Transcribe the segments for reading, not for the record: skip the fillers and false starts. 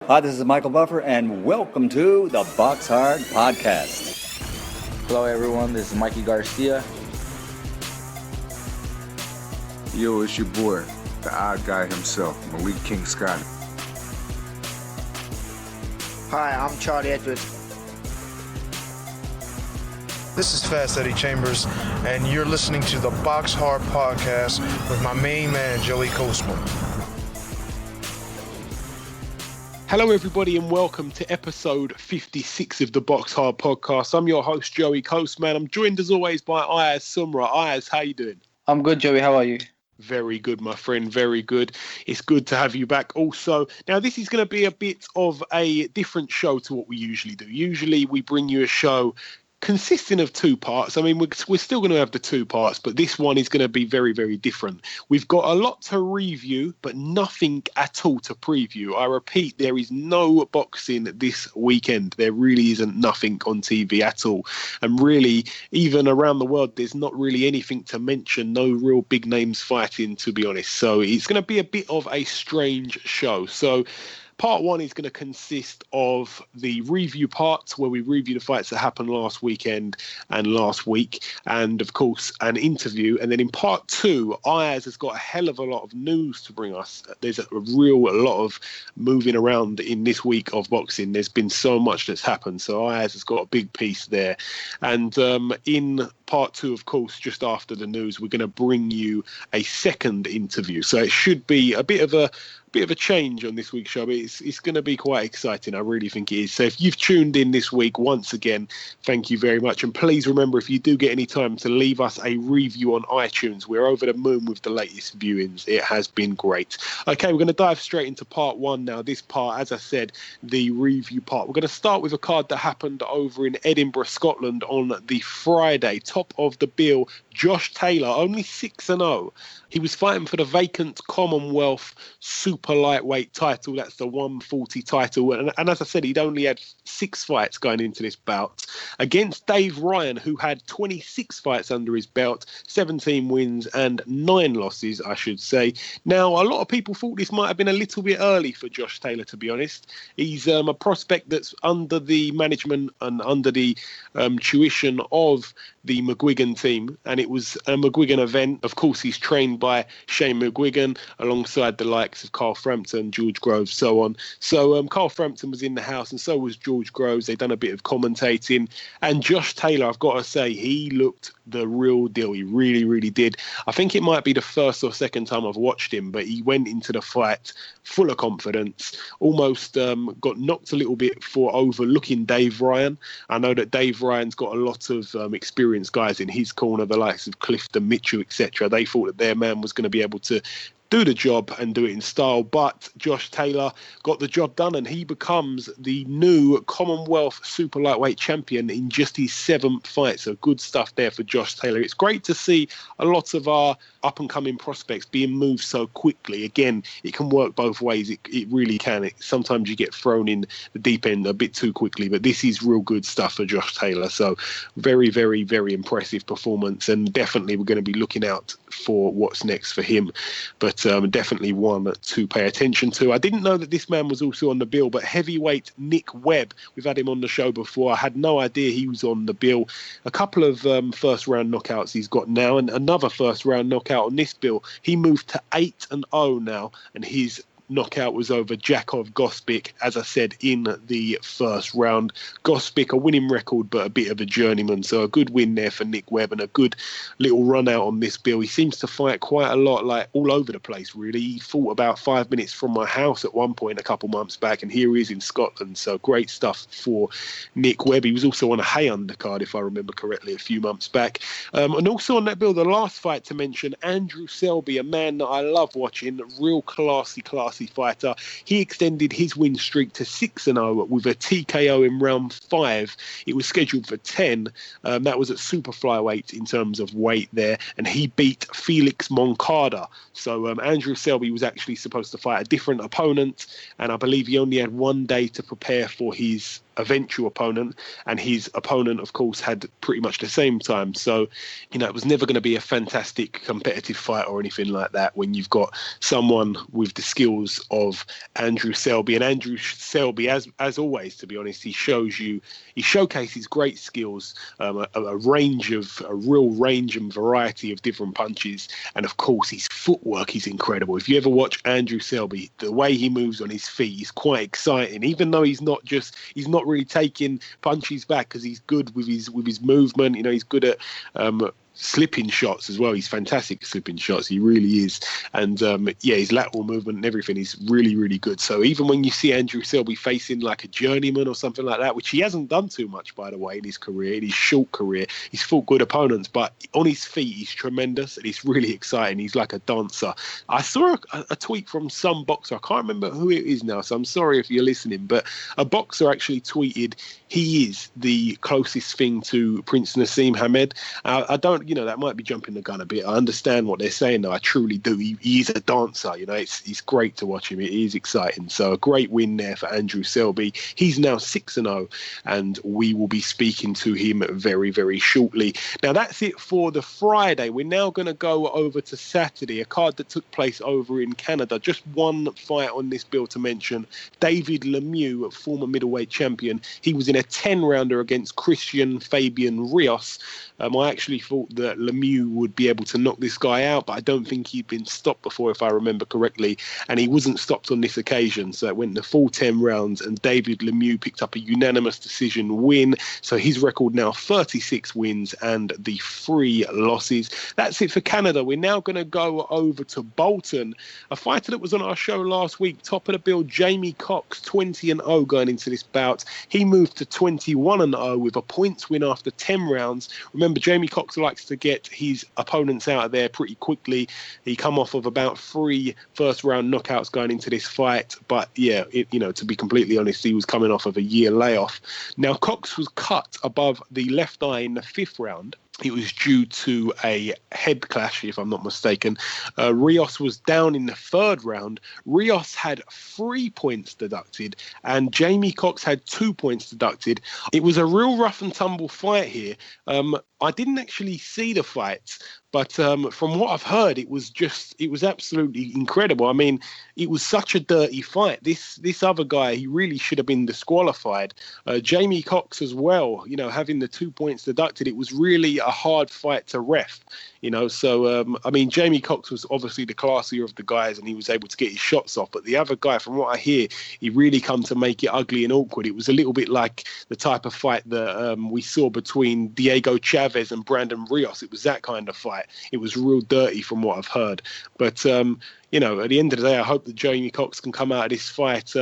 Hi, this is Michael Buffer, and welcome to the Boxhard podcast. Hello, everyone. This is Mikey Garcia. Yo, it's your boy, the odd guy himself, Malik King Scott. Hi, I'm Charlie Edwards. This is Fast Eddie Chambers, and you're listening to the Boxhard podcast with my main man, Joey Coastman. Hello, everybody, and welcome to episode 56 of the Boxhard podcast. I'm your host, Joey Coastman. I'm joined, as always, by Ayaz Sumra. Ayaz, how you doing? I'm good, Joey. How are you? Very good, my friend. Very good. It's good to have you back also. Now, this is going to be a bit of a different show to what we usually do. Usually, we bring you a show consisting of two parts. I mean, we're still going to have the two parts, but this one is going to be very, very different. We've got a lot to review, but nothing at all to preview. I repeat, there is no boxing this weekend. There really isn't nothing on TV at all. And really, even around the world, there's not really anything to mention. No real big names fighting, to be honest. So it's going to be a bit of a strange show. So part one is going to consist of the review parts where we review the fights that happened last weekend and last week, and of course an interview. And then in part two, Ayaz has got a hell of a lot of news to bring us. There's a lot of moving around in this week of boxing. There's been so much that's happened, so Ayaz has got a big piece there. And in part two, of course, just after the news, we're going to bring you a second interview. So it should be a bit of a change on this week's show, but it's going to be quite exciting. I really think it is. So if you've tuned in this week, once again, thank you very much. And please remember, if you do get any time, to leave us a review on iTunes. We're over the moon with the latest viewings. It has been great. Okay, we're going to dive straight into part one now. This part, as I said, the review part. We're going to start with a card that happened over in Edinburgh, Scotland on the Friday. Top of the bill, Josh Taylor, only 6-0. He was fighting for the vacant Commonwealth Super-Lightweight title. That's the 140 title. And as I said, he'd only had 6 fights going into this bout against Dave Ryan, who had 26 fights under his belt, 17 wins and 9 losses, I should say. Now, a lot of people thought this might have been a little bit early for Josh Taylor, to be honest. He's a prospect that's under the management and under the tuition of the McGuigan team, and it was a McGuigan event. Of course, he's trained by Shane McGuigan alongside the likes of Carl Frampton, George Groves, so on. So Carl Frampton was in the house, and so was George Groves. They'd done a bit of commentating, and Josh Taylor, I've got to say, he looked the real deal. He really, really did. I think it might be the first or second time I've watched him, but he went into the fight full of confidence, almost got knocked a little bit for overlooking Dave Ryan. I know that Dave Ryan's got a lot of experienced guys in his corner, the likes of Clifton Mitchell, etc. They thought that their man was going to be able to do the job and do it in style, but Josh Taylor got the job done, and he becomes the new Commonwealth Super Lightweight champion in just his 7th fight. So good stuff there for Josh Taylor. It's great to see a lot of our up-and-coming prospects being moved so quickly. Again, it can work both ways. It really can. Sometimes you get thrown in the deep end a bit too quickly, but this is real good stuff for Josh Taylor. So very, very, very impressive performance, and definitely we're going to be looking out for what's next for him. But definitely one to pay attention to. I didn't know that this man was also on the bill, but heavyweight Nick Webb, we've had him on the show before. I had no idea he was on the bill. A couple of first-round knockouts he's got now, and another first-round knockout on this bill. He moved to 8-0 now, and his knockout was over Jakov Gospic, as I said, in the first round. Gospic, a winning record, but a bit of a journeyman. So a good win there for Nick Webb, and a good little run out on this bill. He seems to fight quite a lot, like all over the place, really. He fought about 5 minutes from my house at one point a couple months back, and here he is in Scotland. So great stuff for Nick Webb. He was also on a Hay undercard, if I remember correctly, a few months back. And also on that bill, the last fight to mention, Andrew Selby, a man that I love watching, real classy fighter. He extended his win streak to 6-0 with a TKO in round 5. It was scheduled for 10. That was at super flyweight in terms of weight there, and he beat Felix Moncada. So Andrew Selby was actually supposed to fight a different opponent, and I believe he only had 1 day to prepare for his eventual opponent, and his opponent, of course, had pretty much the same time. So, it was never going to be a fantastic competitive fight or anything like that when you've got someone with the skills skills of Andrew Selby. And Andrew Selby, as always, to be honest, he showcases great skills, a real range and variety of different punches. And of course, his footwork is incredible. If you ever watch Andrew Selby, the way he moves on his feet is quite exciting, even though he's not really taking punches back, because he's good with his movement. He's good at slipping shots as well. He's fantastic at slipping shots. He really is. And his lateral movement and everything is really, really good. So even when you see Andrew Selby facing like a journeyman or something like that, which he hasn't done too much, by the way, in his short career, he's fought good opponents, but on his feet, he's tremendous and he's really exciting. He's like a dancer. I saw a tweet from some boxer. I can't remember who it is now, so I'm sorry if you're listening, but a boxer actually tweeted he is the closest thing to Prince Nassim Hamed. I don't, that might be jumping the gun a bit. I understand what they're saying, though. I truly do. He is a dancer. It's great to watch him. It is exciting. So a great win there for Andrew Selby. He's now 6-0, and we will be speaking to him very, very shortly. Now, that's it for the Friday. We're now going to go over to Saturday, a card that took place over in Canada. Just one fight on this bill to mention. David Lemieux, former middleweight champion. He was in a 10-rounder against Christian Fabian Rios. I actually thought that Lemieux would be able to knock this guy out, but I don't think he'd been stopped before, if I remember correctly, and he wasn't stopped on this occasion. So it went the full 10 rounds, and David Lemieux picked up a unanimous decision win. So his record now 36 wins and the 3 losses. That's it for Canada. We're now going to go over to Bolton, a fighter that was on our show last week. Top of the bill, Jamie Cox, 20-0 going into this bout. He moved to 21-0 with a points win after 10 rounds. Remember, Jamie Cox likes to get his opponents out of there pretty quickly. He come off of about 3 first-round knockouts going into this fight. But, to be completely honest, he was coming off of a year layoff. Now, Cox was cut above the left eye in the 5th round. It was due to a head clash, if I'm not mistaken. Rios was down in the 3rd round. Rios had 3 points deducted, and Jamie Cox had 2 points deducted. It was a real rough and tumble fight here. I didn't actually see the fights, but from what I've heard, it was absolutely incredible. I mean, it was such a dirty fight. This other guy, he really should have been disqualified. Jamie Cox as well, having the 2 points deducted, it was really a hard fight to ref. So Jamie Cox was obviously the classier of the guys, and he was able to get his shots off. But the other guy, from what I hear, he really come to make it ugly and awkward. It was a little bit like the type of fight that we saw between Diego Chavez and Brandon Rios. It was that kind of fight. It was real dirty from what I've heard. But at the end of the day, I hope that Jamie Cox can come out of this fight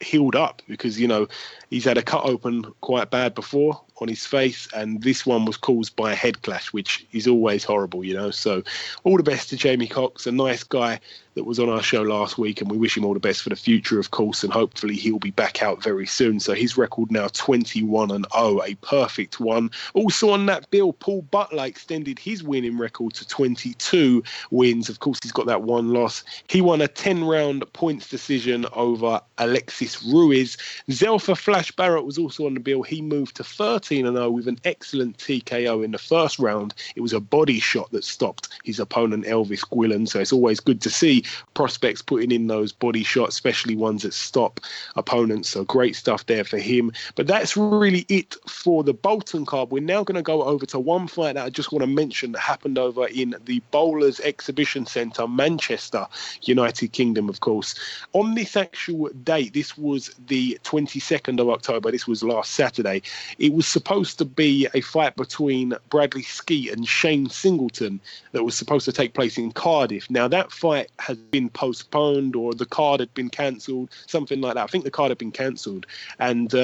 healed up, because he's had a cut open quite bad before on his face, and this one was caused by a head clash, which is always horrible. So all the best to Jamie Cox, a nice guy that was on our show last week, and we wish him all the best for the future, of course, and hopefully he'll be back out very soon. So his record now 21-0, a perfect one. Also on that bill, Paul Butler extended his winning record to 22 wins. Of course, he's got that 1 loss. He won a 10-round points decision over Alexis Ruiz. Zelfa Flash Barrett was also on the bill. He moved to 13-0 with an excellent TKO in the 1st round. It was a body shot that stopped his opponent, Elvis Guillen. So it's always good to see prospects putting in those body shots, especially ones that stop opponents. So great stuff there for him. But that's really it for the Bolton card. We're now going to go over to one fight that I just want to mention that happened over in the Bowlers Exhibition Centre, Manchester, United Kingdom, of course. On this actual date, this was the 22nd of October. This was last Saturday. It was supposed to be a fight between Bradley Skeet and Shane Singleton that was supposed to take place in Cardiff. Now, that fight has been postponed, or the card had been cancelled, something like that. I think the card had been cancelled, and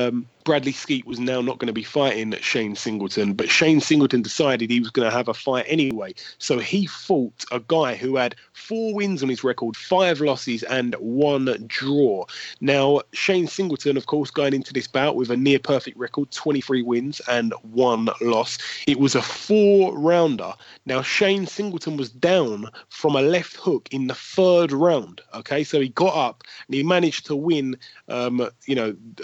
Bradley Skeet was now not going to be fighting Shane Singleton, but Shane Singleton decided he was going to have a fight anyway. So he fought a guy who had 4 wins on his record, 5 losses and 1 draw. Now, Shane Singleton, of course, going into this bout with a near perfect record, 23 wins and 1 loss. It was a 4-rounder. Now, Shane Singleton was down from a left hook in the 3rd round. Okay, so he got up and he managed to win, a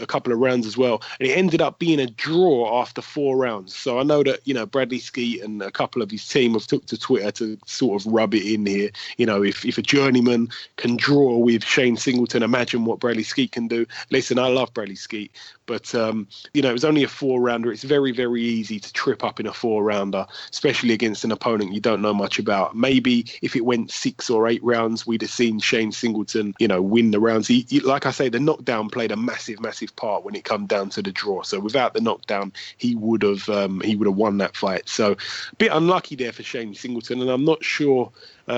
couple of rounds as well. And it ended up being a draw after 4 rounds. So I know that, Bradley Skeet and a couple of his team have took to Twitter to sort of rub it in here. If a journeyman can draw with Shane Singleton, imagine what Bradley Skeet can do. Listen, I love Bradley Skeet, but, it was only a 4-rounder. It's very, very easy to trip up in a 4-rounder, especially against an opponent you don't know much about. Maybe if it went 6 or 8 rounds, we'd have seen Shane Singleton, win the rounds. He, like I say, the knockdown played a massive, massive part when it come down to the draw. So without the knockdown, he would have won that fight. So a bit unlucky there for Shane Singleton, and I'm not sure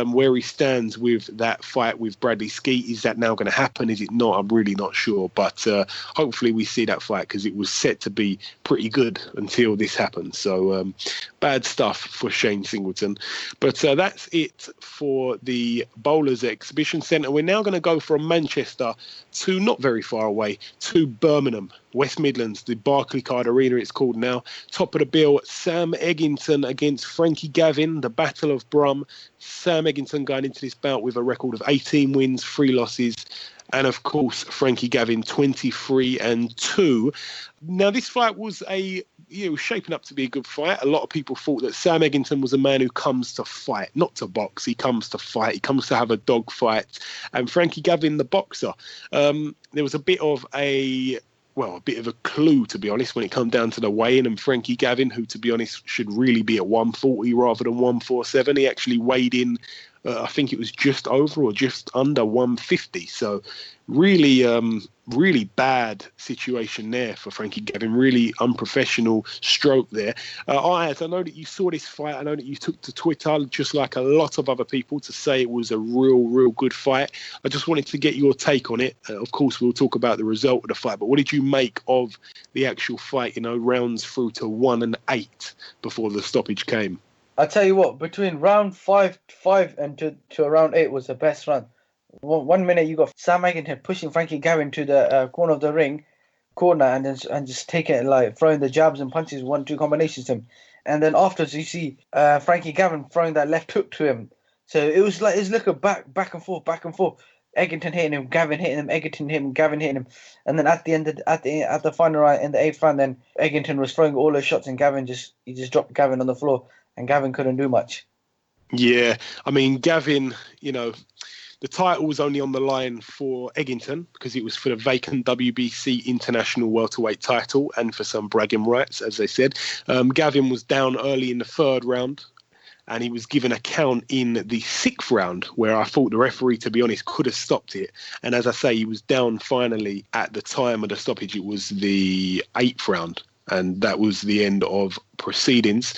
where he stands with that fight with Bradley Skeet. Is that now going to happen? Is it not? I'm really not sure. But hopefully we see that fight, because it was set to be pretty good until this happened. So bad stuff for Shane Singleton. But that's it for the Bowlers Exhibition Centre. We're now going to go from Manchester to not very far away to Birmingham, West Midlands, the Barclaycard Arena it's called now. Top of the bill, Sam Eggington against Frankie Gavin, the Battle of Brum. Sam Eggington going into this bout with a record of 18 wins, 3 losses. And of course, Frankie Gavin 23-2. Now, this fight was shaping up to be a good fight. A lot of people thought that Sam Eggington was a man who comes to fight, not to box. He comes to fight. He comes to have a dog fight. And Frankie Gavin, the boxer, there was a bit of a clue, to be honest, when it come down to the weigh-in. And Frankie Gavin, who, to be honest, should really be at 140 rather than 147, he actually weighed in, I think it was just over or just under 150. So really, really bad situation there for Frankie Gavin. Really unprofessional stroke there. Ayaz, I know that you saw this fight. I know that you took to Twitter, just like a lot of other people, to say it was a real, real good fight. I just wanted to get your take on it. Of course, we'll talk about the result of the fight, but what did you make of the actual fight, rounds through to 1 and 8 before the stoppage came? I'll tell you what, between round 5 and to round 8 was the best run. 1 minute you got Sam Eggington pushing Frankie Gavin to the corner of the ring, and just taking it, like throwing the jabs and punches, 1-2 combinations to him. And then afterwards you see Frankie Gavin throwing that left hook to him. So it was like a back and forth. Eggington hitting him, Gavin hitting him, Eggington hitting him, Gavin hitting him. And then at the final round, in the 8th round, then Eggington was throwing all those shots, and Gavin just dropped Gavin on the floor, and Gavin couldn't do much. Yeah, I mean, Gavin, the title was only on the line for Eggington because it was for the vacant WBC International Welterweight title and for some bragging rights, as they said. Gavin was down early in the 3rd round, and he was given a count in the 6th round where I thought the referee, to be honest, could have stopped it. And as I say, he was down finally at the time of the stoppage. It was the 8th round. And that was the end of proceedings.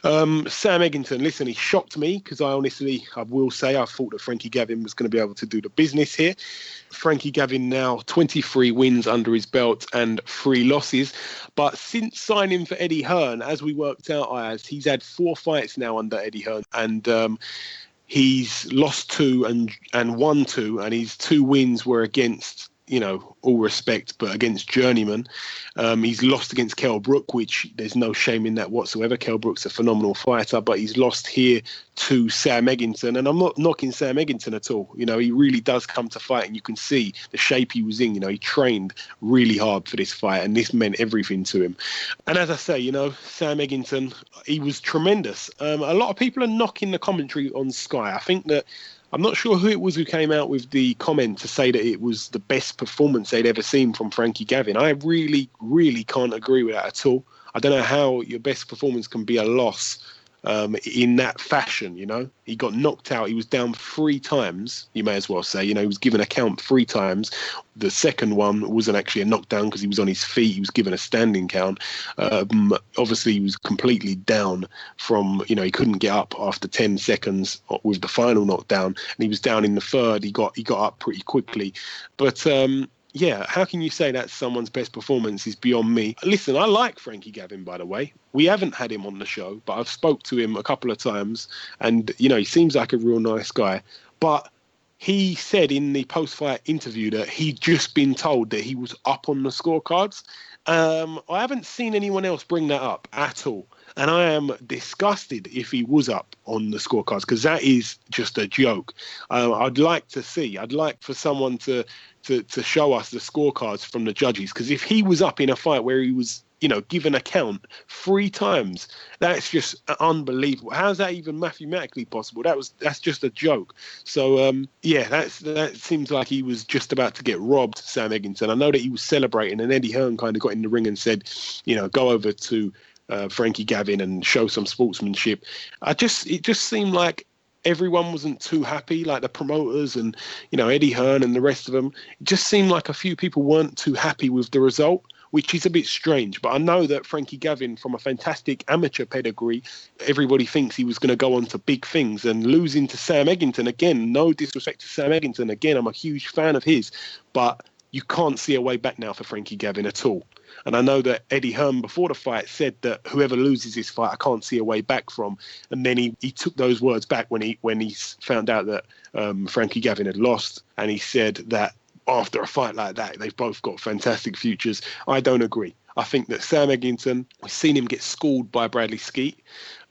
Sam Eggington, listen, he shocked me because I will say, I thought that Frankie Gavin was going to be able to do the business here. Frankie Gavin now 23 wins under his belt and 3 losses. But since signing for Eddie Hearn, as we worked out, he's had 4 fights now under Eddie Hearn. And he's lost 2 and won 2. And his 2 wins were against, all respect, but against journeyman. He's lost against Kell Brook, which there's no shame in that whatsoever. Kell Brook's a phenomenal fighter, but he's lost here to Sam Eggington. And I'm not knocking Sam Eggington at all. He really does come to fight, and you can see the shape he was in. He trained really hard for this fight, and this meant everything to him. And as I say, Sam Eggington, he was tremendous. A lot of people are knocking the commentary on Sky. I think that I'm not sure who it was who came out with the comment to say that it was the best performance they'd ever seen from Frankie Gavin. I really, really can't agree with that at all. I don't know how your best performance can be a loss in that fashion. He got knocked out. He was down 3 times, you may as well say. He was given a count 3 times. The second one wasn't actually a knockdown because he was on his feet. He was given a standing count. Obviously, he was completely down from, he couldn't get up after 10 seconds with the final knockdown. And he was down in the 3rd. He got up pretty quickly. But yeah, how can you say that's someone's best performance is beyond me. Listen, I like Frankie Gavin, by the way. We haven't had him on the show, but I've spoke to him a couple of times, and, he seems like a real nice guy. But he said in the post-fight interview that he'd just been told that he was up on the scorecards. I haven't seen anyone else bring that up at all. And I am disgusted if he was up on the scorecards, because that is just a joke. I'd like for someone to show us the scorecards from the judges, because if he was up in a fight where he was, given a count 3 times, that's just unbelievable. How's that even mathematically possible? That's just a joke. So that seems like he was just about to get robbed, Sam Egginton. I know that he was celebrating, and Eddie Hearn kind of got in the ring and said, go over to Frankie Gavin and show some sportsmanship. It just seemed like everyone wasn't too happy, like the promoters and Eddie Hearn and the rest of them. It just seemed like a few people weren't too happy with the result, which is a bit strange. But I know that Frankie Gavin, from a fantastic amateur pedigree, everybody thinks he was going to go on to big things. And losing to Sam Egginton, again, no disrespect to Sam Egginton, again, I'm a huge fan of his, but you can't see a way back now for Frankie Gavin at all. And I know that Eddie Hearn before the fight said that whoever loses this fight, I can't see a way back from. And then he took those words back when he found out that Frankie Gavin had lost. And he said that after a fight like that, they've both got fantastic futures. I don't agree. I think that Sam Egginton, we've seen him get schooled by Bradley Skeet.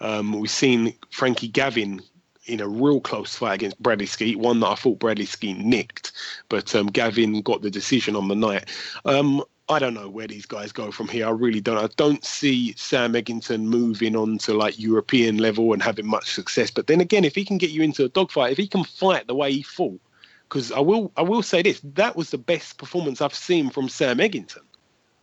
We've seen Frankie Gavin in a real close fight against Bradley Skeet, one that I thought Bradley Skeet nicked, but Gavin got the decision on the night. I don't know where these guys go from here. I really don't. I don't see Sam Egginton moving on to like European level and having much success. But then again, if he can get you into a dogfight, if he can fight the way he fought, because I will say this, that was the best performance I've seen from Sam Egginton.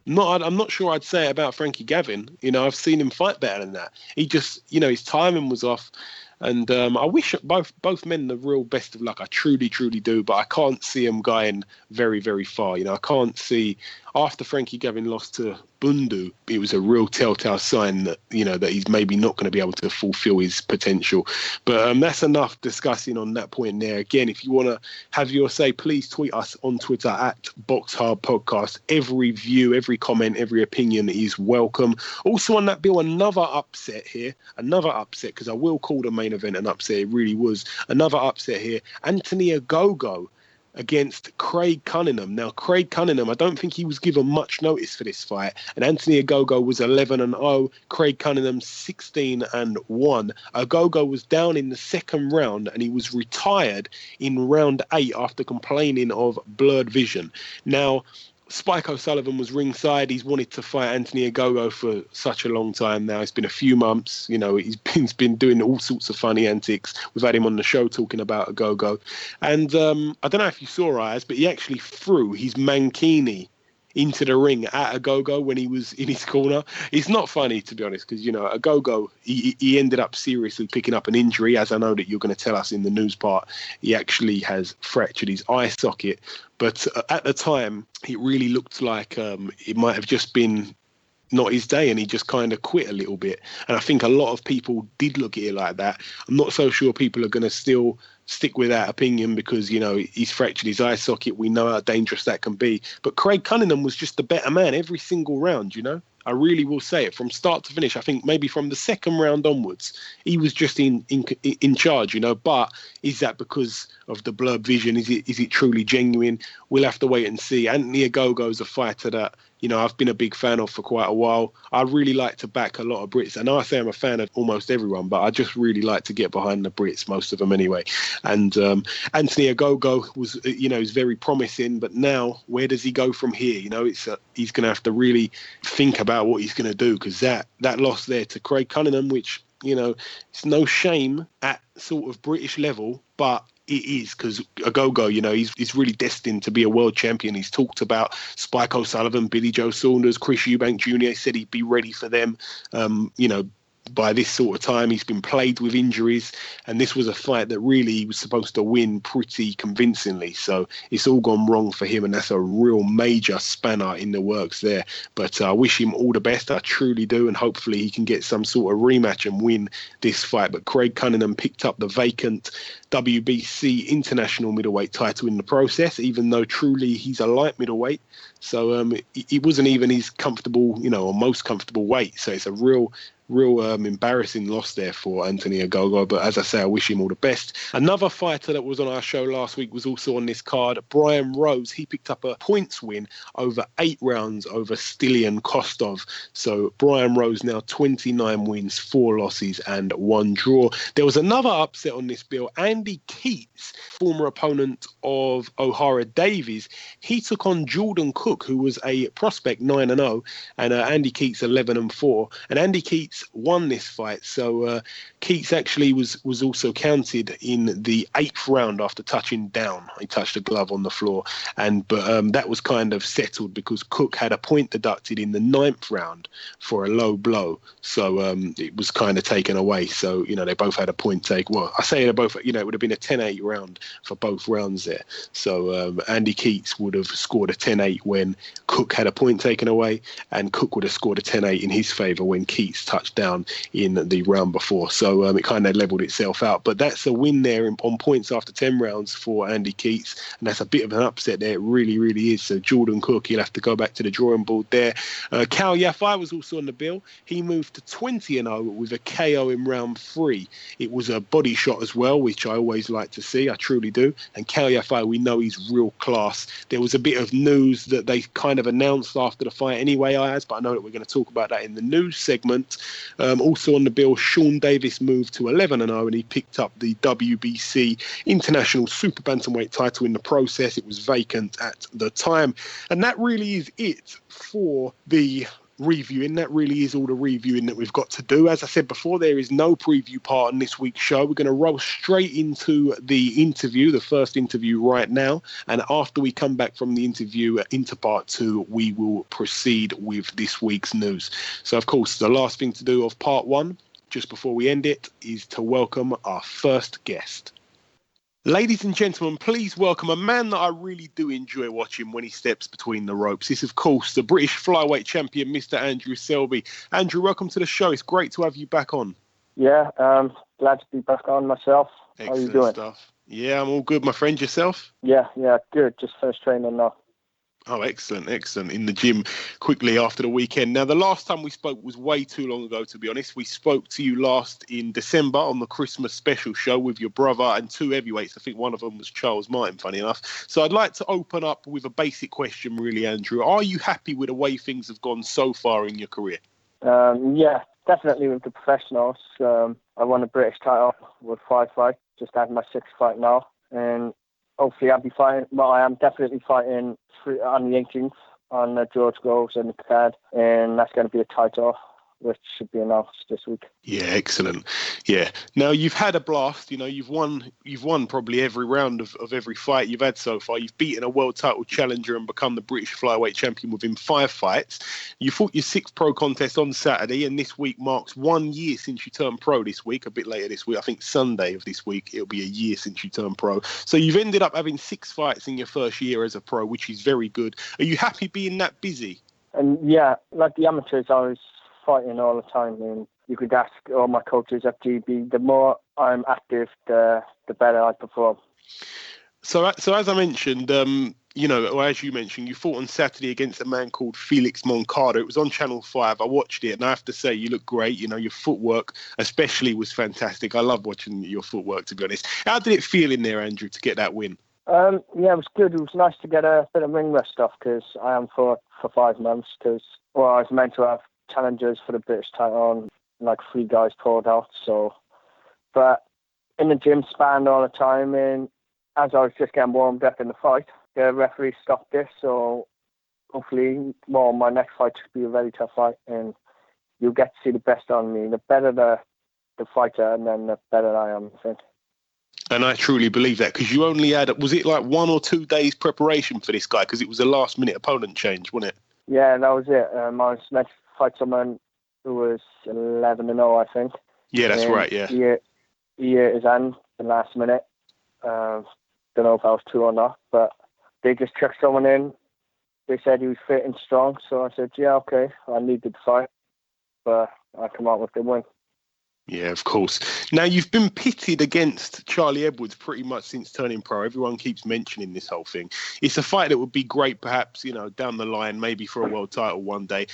I'm not sure I'd say it about Frankie Gavin. I've seen him fight better than that. He just, his timing was off. And I wish both men the real best of luck. I truly, truly do. But I can't see them going very, very far. I can't see, after Frankie Gavin lost to Bundu, it was a real telltale sign that, that he's maybe not going to be able to fulfill his potential. But that's enough discussing on that point there. Again, if you want to have your say, please tweet us on Twitter at Boxhard Podcast. Every view, every comment, every opinion is welcome. Also on that bill, another upset, because I will call the main event an upset. It really was another upset here. Anthony Ogogo against Craig Cunningham. Now, Craig Cunningham, I don't think he was given much notice for this fight. And Anthony Ogogo was 11-0. Craig Cunningham 16-1. Ogogo was down in the second round and he was retired in round 8 after complaining of blurred vision. Now, Spike O'Sullivan was ringside. He's wanted to fight Anthony Ogogo for such a long time now. It's been a few months. He's been doing all sorts of funny antics. We've had him on the show talking about Ogogo. And I don't know if you saw Ayaz, but he actually threw his mankini into the ring at Ogogo when he was in his corner. It's not funny, to be honest, because, Ogogo, he ended up seriously picking up an injury, as I know that you're going to tell us in the news part. He actually has fractured his eye socket. But at the time, it really looked like it might have just been not his day, and he just kind of quit a little bit. And I think a lot of people did look at it like that. I'm not so sure people are going to still stick with that opinion because, he's fractured his eye socket. We know how dangerous that can be. But Craig Cunningham was just the better man every single round, I really will say it from start to finish. I think maybe from the second round onwards, he was just in charge, But is that because of the blurred vision? Is it truly genuine? We'll have to wait and see. Anthony Ogogo is a fighter that, I've been a big fan of for quite a while. I really like to back a lot of Brits. I know I say I'm a fan of almost everyone, but I just really like to get behind the Brits, most of them anyway. And Anthony Ogogo was, is very promising. But now, where does he go from here? He's going to have to really think about what he's going to do, because that loss there to Craig Cunningham, which, it's no shame at sort of British level, but it is, because Ogogo, he's really destined to be a world champion. He's talked about Spike O'Sullivan, Billy Joe Saunders, Chris Eubank Jr. He said he'd be ready for them. By this sort of time, he's been plagued with injuries, and this was a fight that really he was supposed to win pretty convincingly. So it's all gone wrong for him, and that's a real major spanner in the works there. But I wish him all the best. I truly do, and hopefully he can get some sort of rematch and win this fight. But Craig Cunningham picked up the vacant WBC international middleweight title in the process, even though truly he's a light middleweight. So it wasn't even his comfortable, or most comfortable weight. So it's a real real embarrassing loss there for Anthony Ogogo. But as I say, I wish him all the best. Another fighter that was on our show last week was also on this card, Brian Rose. He picked up a points win over 8 rounds over Stilian Kostov. So Brian Rose now 29 wins, 4 losses and 1 draw. There was another upset on this bill. Andy Keats, former opponent of O'Hara Davies, he took on Jordan Cook, who was a prospect 9-0, and Andy Keats 11-4. And Andy Keats won this fight. So Keats actually was also counted in the 8th round after touching down. He touched a glove on the floor, but that was kind of settled because Cook had a point deducted in the 9th round for a low blow. So it was kind of taken away. So, they both had a point take. Well, I say they both, it would have been a 10-8 round for both rounds there. So Andy Keats would have scored a 10-8 when Cook had a point taken away, and Cook would have scored a 10-8 in his favour when Keats touched down in the round before. So it kind of levelled itself out. But that's a win there on points after 10 rounds for Andy Keats, and that's a bit of an upset there. It really, really is. So Jordan Cook, he'll have to go back to the drawing board there. Cal Yafai was also on the bill. He moved to 20-0 with a KO in round 3. It was a body shot as well, which I always like to see. I truly do. And Cal Yafai, we know he's real class. There was a bit of news that they kind of announced after the fight anyway, Ayaz, but I know that we're going to talk about that in the news segment. Also on the bill, Sean Davis moved to 11-0, and he picked up the WBC International Super Bantamweight title in the process. It was vacant at the time. And that really is it for the reviewing. That really is all the reviewing that we've got to do. As I said before, there is no preview part on this week's show. We're going to roll straight into the interview, the first interview right now. And after we come back from the interview into part 2, we will proceed with this week's news. So, of course, the last thing to do of part 1, just before we end it, is to welcome our first guest. Ladies and gentlemen, please welcome a man that I really do enjoy watching when he steps between the ropes. It's, of course, the British Flyweight champion, Mr. Andrew Selby. Andrew, welcome to the show. It's great to have you back on. Yeah, glad to be back on myself. Excellent. How are you doing? Stuff. Yeah, I'm all good, my friend. Yourself? Yeah, good. Just finished training now. Oh, excellent. In the gym quickly after the weekend. Now, the last time we spoke was way too long ago, to be honest. We spoke to you last in December on the Christmas special show with your brother and 2 heavyweights. I think one of them was Charles Martin, funny enough. So I'd like to open up with a basic question, really, Andrew. Are you happy with the way things have gone so far in your career? Yeah, definitely with the professionals. I won a British title with 5 fights. Just had my 6th fight now. And hopefully I'll be fighting. Well, I am definitely fighting on the 18th on George Groves and the card, and that's going to be a title which should be announced this week. Yeah, excellent. Yeah. Now, you've had a blast. You've won probably every round of every fight you've had so far. You've beaten a world title challenger and become the British Flyweight champion within 5 fights. You fought your 6th pro contest on Saturday, and this week marks 1 year since you turned pro this week, a bit later this week. I think Sunday of this week, it'll be a year since you turned pro. So you've ended up having 6 fights in your first year as a pro, which is very good. Are you happy being that busy? And yeah, like the amateurs, I was fighting all the time, and you could ask all my coaches at GB, the more I'm active, the better I perform. So as I mentioned, or as you mentioned, you fought on Saturday against a man called Felix Moncada. It was on Channel 5. I watched it, and I have to say, you look great. Your footwork especially was fantastic. I love watching your footwork, to be honest. How did it feel in there, Andrew, to get that win? Yeah, it was good. It was nice to get a bit of ring rest off, because I am for 5 months, because I was meant to have challengers for the British title, and like 3 guys pulled out. So, but in the gym sparring all the time, and as I was just getting warmed up in the fight, the referee stopped this. So hopefully, my next fight should be a very tough fight, and you'll get to see the best on me. The better the fighter, and then the better I am, I think. And I truly believe that, because you only had, was it like 1 or 2 days preparation for this guy? Because it was a last minute opponent change, wasn't it? Yeah, that was it. I was meant to fight someone who was 11-0, I think. Yeah, that's right, yeah. He hit his hand the last minute. Don't know if I was true or not, but they just checked someone in. They said he was fit and strong, so I said, yeah, okay, I needed to fight, but I come out with the win. Yeah, of course. Now, you've been pitted against Charlie Edwards pretty much since turning pro. Everyone keeps mentioning this whole thing. It's a fight that would be great, perhaps, down the line, maybe for a world title one day.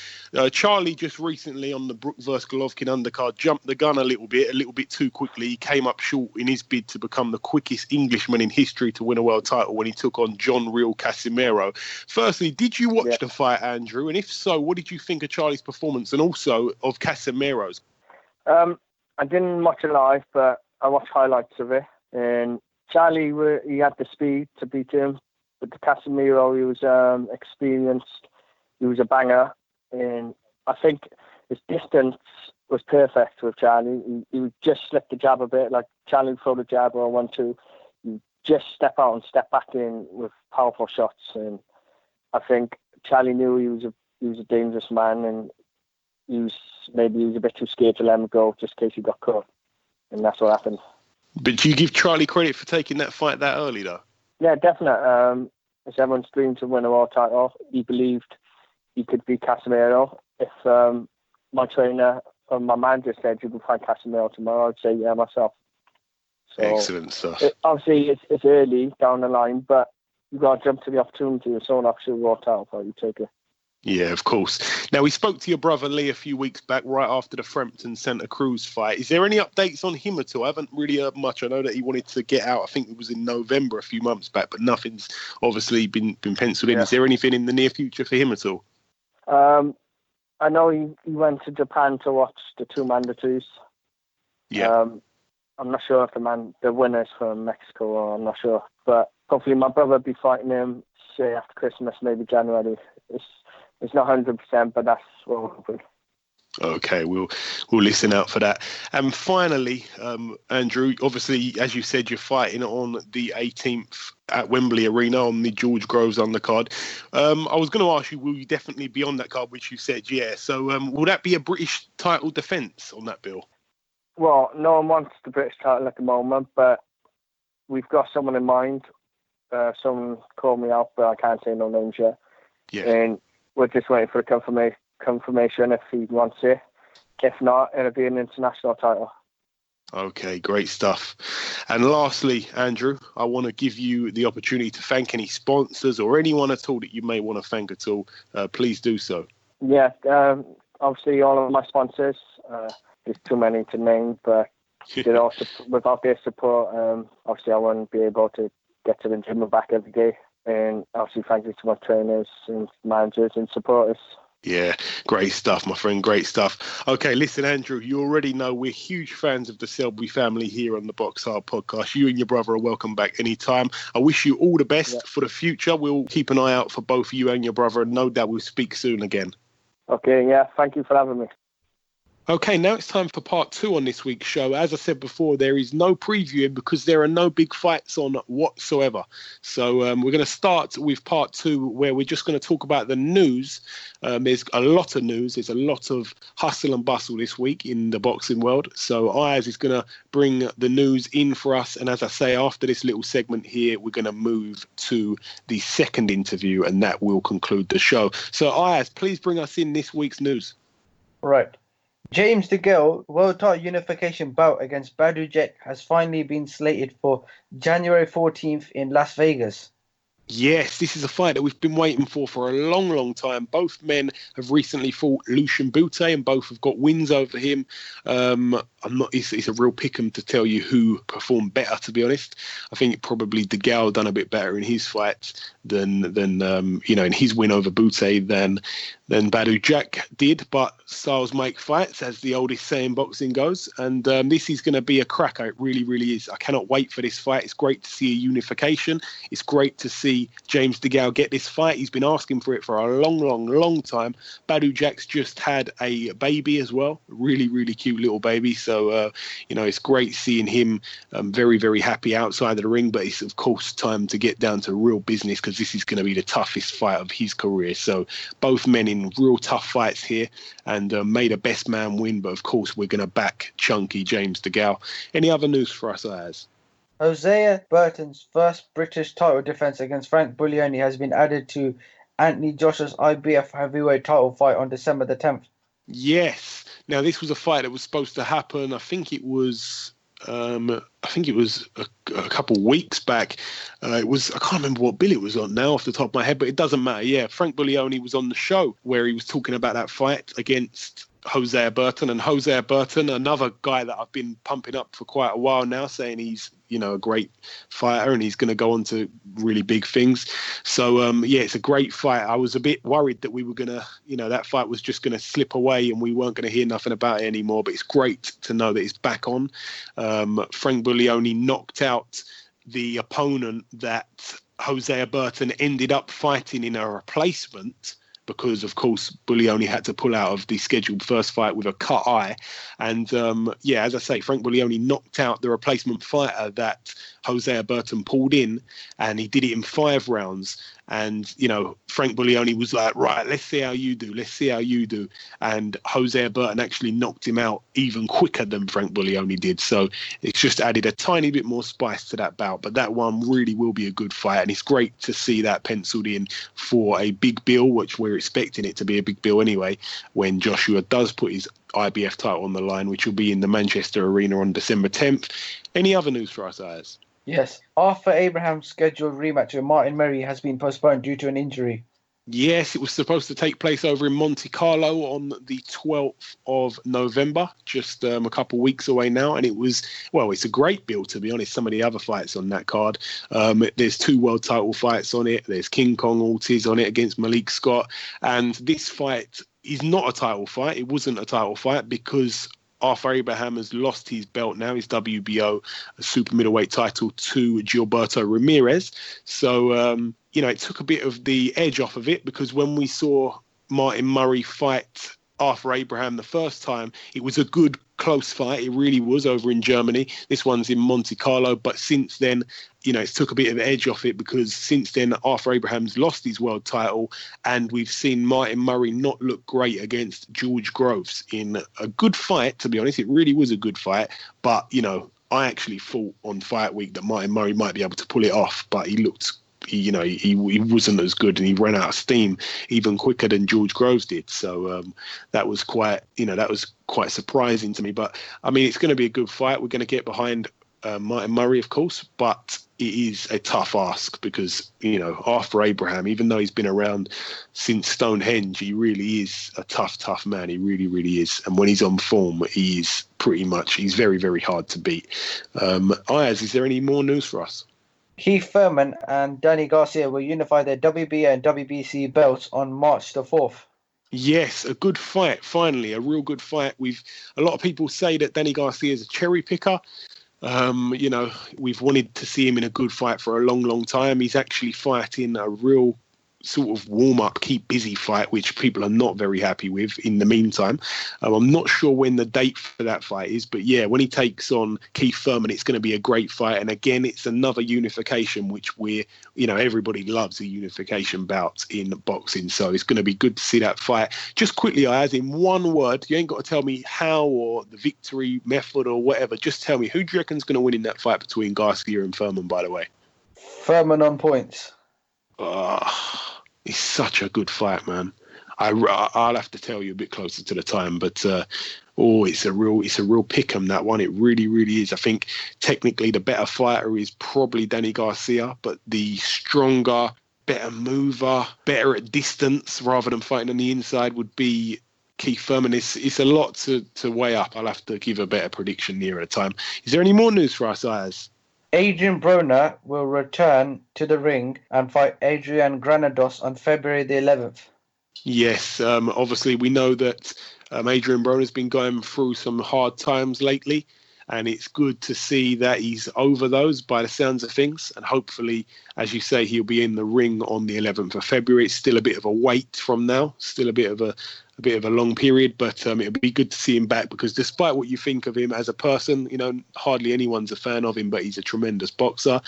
Charlie just recently on the Brook vs. Golovkin undercard jumped the gun a little bit too quickly. He came up short in his bid to become the quickest Englishman in history to win a world title when he took on John Real Casimiro. Firstly, did you watch the fight, Andrew? And if so, what did you think of Charlie's performance and also of Casimiro's? I didn't watch it live, but I watched highlights of it. And Charlie, he had the speed to beat him. But the Casemiro, he was experienced. He was a banger. And I think his distance was perfect with Charlie. He would just slip the jab a bit, like Charlie would throw the jab or 1-2. You just step out and step back in with powerful shots. And I think Charlie knew he was a dangerous man, and he was a bit too scared to let him go just in case he got caught. And that's what happened. But do you give Charlie credit for taking that fight that early, though? Yeah, definitely. It's everyone's dream to win a world title. He believed he could beat Casemiro. If my trainer or my manager said you could fight Casemiro tomorrow, I'd say yeah myself. So excellent stuff. Obviously, it's early down the line, but you've got to jump to the opportunity. If someone offers you a world title fight, you take it. Yeah, of course. Now, we spoke to your brother Lee a few weeks back, right after the Frampton Santa Cruz fight. Is there any updates on him at all? I haven't really heard much. I know that he wanted to get out. I think it was in November a few months back, but nothing's obviously been penciled in. Yeah. Is there anything in the near future for him at all? I know he went to Japan to watch the two mandatories. Yeah. I'm not sure if the winner's from Mexico, or I'm not sure. But hopefully my brother will be fighting him, say, after Christmas, maybe January. It's not 100%, but that's what we're hoping. Okay, we'll listen out for that. And finally, Andrew, obviously, as you said, you're fighting on the 18th at Wembley Arena on the George Groves undercard. I was going to ask you, will you definitely be on that card, which you said, yeah. So will that be a British title defence on that bill? Well, no one wants the British title at the moment, but we've got someone in mind. Someone called me out, but I can't say no names yet. Yeah. And we're just waiting for the confirmation if he wants it. If not, it'll be an international title. Okay, great stuff. And lastly, Andrew, I want to give you the opportunity to thank any sponsors or anyone at all that you may want to thank at all. Please do so. Yeah, obviously all of my sponsors. There's too many to name, but without their support, obviously I wouldn't be able to get to the gym and back every day. And obviously thank you to my trainers and managers and supporters. Yeah, great stuff, my friend. Great stuff. Okay, listen, Andrew, you already know we're huge fans of the Selby family here on the Boxhard podcast. You and your brother are welcome back anytime. I wish you all the best for the future. We'll keep an eye out for both you and your brother, and no doubt we'll speak soon again. Okay, yeah, thank you for having me. Okay, now it's time for part 2 on this week's show. As I said before, there is no previewing because there are no big fights on whatsoever. So we're going to start with part 2, where we're just going to talk about the news. There's a lot of news. There's a lot of hustle and bustle this week in the boxing world. So Ayaz is going to bring the news in for us. And as I say, after this little segment here, we're going to move to the second interview, and that will conclude the show. So Ayaz, please bring us in this week's news. Right. James DeGale World Title Unification bout against Badou Jack has finally been slated for January 14th in Las Vegas. Yes, this is a fight that we've been waiting for a long, long time. Both men have recently fought Lucian Bute, and both have got wins over him. It's a real pick-em to tell you who performed better, to be honest. I think probably DeGale done a bit better in his fights than in his win over Bute than Badou Jack did. But styles make fights, as the oldest saying in boxing goes. And this is going to be a cracker. It really, really is. I cannot wait for this fight. It's great to see a unification. It's great to see James DeGale get this fight. He's been asking for it for a long, long, long time. Badou Jack's just had a baby as well. Really, really cute little baby. So, it's great seeing him very, very happy outside of the ring. But it's, of course, time to get down to real business, because this is going to be the toughest fight of his career. So both men in real tough fights here, and may the best man win. But, of course, we're going to back chunky James DeGale. Any other news for us, Ayaz? Hosea Burton's first British title defence against Frank Buglioni has been added to Anthony Joshua's IBF heavyweight title fight on December the 10th. Yes, Now, this was a fight that was supposed to happen. I think it was a couple of weeks back. I can't remember what bill it was on now off the top of my head, but it doesn't matter. Yeah, Frank Buglioni was on the show where he was talking about that fight against Hosea Burton. And Hosea Burton, another guy that I've been pumping up for quite a while now, saying he's, a great fighter and he's going to go on to really big things. So, it's a great fight. I was a bit worried that we were going to, that fight was just going to slip away and we weren't going to hear nothing about it anymore. But it's great to know that it's back on. Frank Buglioni knocked out the opponent that Hosea Burton ended up fighting in a replacement, because, of course, Buglioni had to pull out of the scheduled first fight with a cut eye. And, as I say, Frank Buglioni knocked out the replacement fighter that Hosea Burton pulled in, and he did it in 5 rounds. And, Frank Buglioni was like, right, let's see how you do. And Hosea Burton actually knocked him out even quicker than Frank Buglioni did. So it's just added a tiny bit more spice to that bout. But that one really will be a good fight. And it's great to see that penciled in for a big bill, which we're expecting it to be a big bill anyway, when Joshua does put his IBF title on the line, which will be in the Manchester Arena on December 10th. Any other news for us, Ayaz? Yes. Arthur Abraham's scheduled rematch with Martin Murray has been postponed due to an injury. Yes, it was supposed to take place over in Monte Carlo on the 12th of November, just a couple of weeks away now. And it's a great bill, to be honest. Some of the other fights on that card. There's 2 world title fights on it. There's King Kong Ortiz on it against Malik Scott. And this fight is not a title fight. It wasn't a title fight because Arthur Abraham has lost his belt now, his WBO super middleweight title, to Gilberto Ramirez. So, it took a bit of the edge off of it, because when we saw Martin Murray fight Arthur Abraham the first time, it was a good, close fight. It really was, over in Germany. This one's in Monte Carlo. But since then, it's took a bit of the edge off it, because since then, Arthur Abraham's lost his world title, and we've seen Martin Murray not look great against George Groves in a good fight, to be honest. It really was a good fight. But, I actually thought on fight week that Martin Murray might be able to pull it off, but he looked... he wasn't as good, and he ran out of steam even quicker than George Groves did. So that was quite surprising to me. But I mean, it's going to be a good fight. We're going to get behind Martin Murray, of course, but it is a tough ask because, Arthur Abraham, even though he's been around since Stonehenge, he really is a tough man. He really, really is. And when he's on form, he's very, very hard to beat. Ayaz, is there any more news for us? Keith Thurman and Danny Garcia will unify their WBA and WBC belts on March the 4th. Yes, a good fight, finally, a real good fight. A lot of people say that Danny Garcia is a cherry picker. We've wanted to see him in a good fight for a long, long time. He's actually fighting a real sort of warm-up, keep busy fight, which people are not very happy with in the meantime. I'm not sure when the date for that fight is, but yeah, when he takes on Keith Thurman, it's going to be a great fight. And again, it's another unification, which everybody loves a unification bout in boxing. So it's going to be good to see that fight. Just quickly, Ayaz, in one word, you ain't got to tell me how or the victory method or whatever. Just tell me, who do you reckon is going to win in that fight between Garcia and Thurman, by the way? Thurman on points. It's such a good fight, man. I'll have to tell you a bit closer to the time, but it's a real pick'em, that one. It really, really is. I think technically the better fighter is probably Danny Garcia, but the stronger, better mover, better at distance rather than fighting on the inside would be Keith Thurman. It's a lot to weigh up. I'll have to give a better prediction nearer the time. Is there any more news for us, Ayaz? Adrian Broner will return to the ring and fight Adrian Granados on February the 11th. Yes, obviously we know that Adrian Broner's been going through some hard times lately, and it's good to see that he's over those by the sounds of things. And hopefully, as you say, he'll be in the ring on the 11th of February. It's still a bit of a wait from now, still a bit of a long period, but it'll be good to see him back, because despite what you think of him as a person, hardly anyone's a fan of him, but he's a tremendous boxer.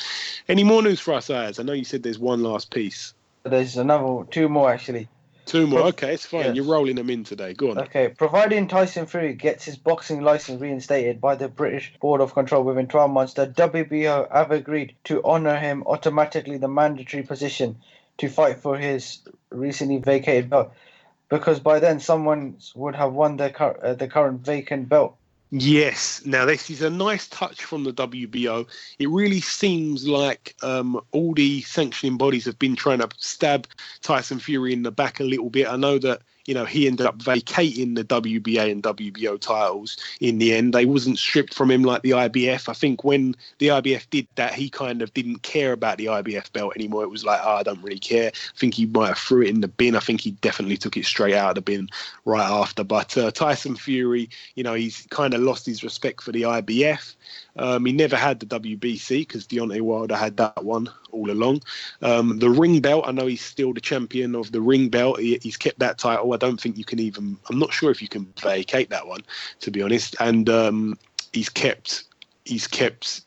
Any more news for us, Ayaz? I know you said there's one last piece. There's 2 more, actually. 2 more, okay, it's fine. Yes. You're rolling them in today. Go on. Okay, providing Tyson Fury gets his boxing license reinstated by the British Board of Control within 12 months, the WBO have agreed to honour him automatically the mandatory position to fight for his recently vacated belt. because by then someone would have won the current vacant belt. Yes. Now, this is a nice touch from the WBO. It really seems like all the sanctioning bodies have been trying to stab Tyson Fury in the back a little bit. I know that, he ended up vacating the WBA and WBO titles in the end. They wasn't stripped from him like the IBF. I think when the IBF did that, he kind of didn't care about the IBF belt anymore. It was like, I don't really care. I think he might have threw it in the bin. I think he definitely took it straight out of the bin right after. But Tyson Fury, he's kind of lost his respect for the IBF. He never had the WBC because Deontay Wilder had that one all along. The ring belt, I know he's still the champion of the ring belt. He's kept that title. I don't think you can even, I'm not sure if you can vacate that one, to be honest. And he's kept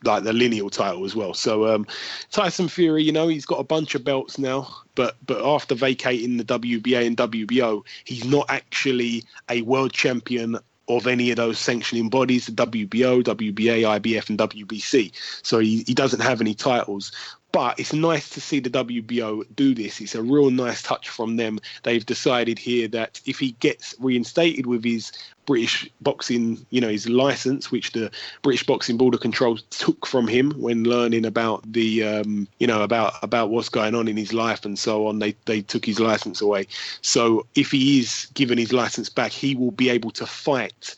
like the lineal title as well. So Tyson Fury, he's got a bunch of belts now, but after vacating the WBA and WBO, he's not actually a world champion of any of those sanctioning bodies, the WBO, WBA, IBF and WBC. So he doesn't have any titles. But it's nice to see the WBO do this. It's a real nice touch from them. They've decided here that if he gets reinstated with his British boxing, his license, which the British Boxing Board of Control took from him when learning about the, about what's going on in his life and so on, they took his license away. So if he is given his license back, he will be able to fight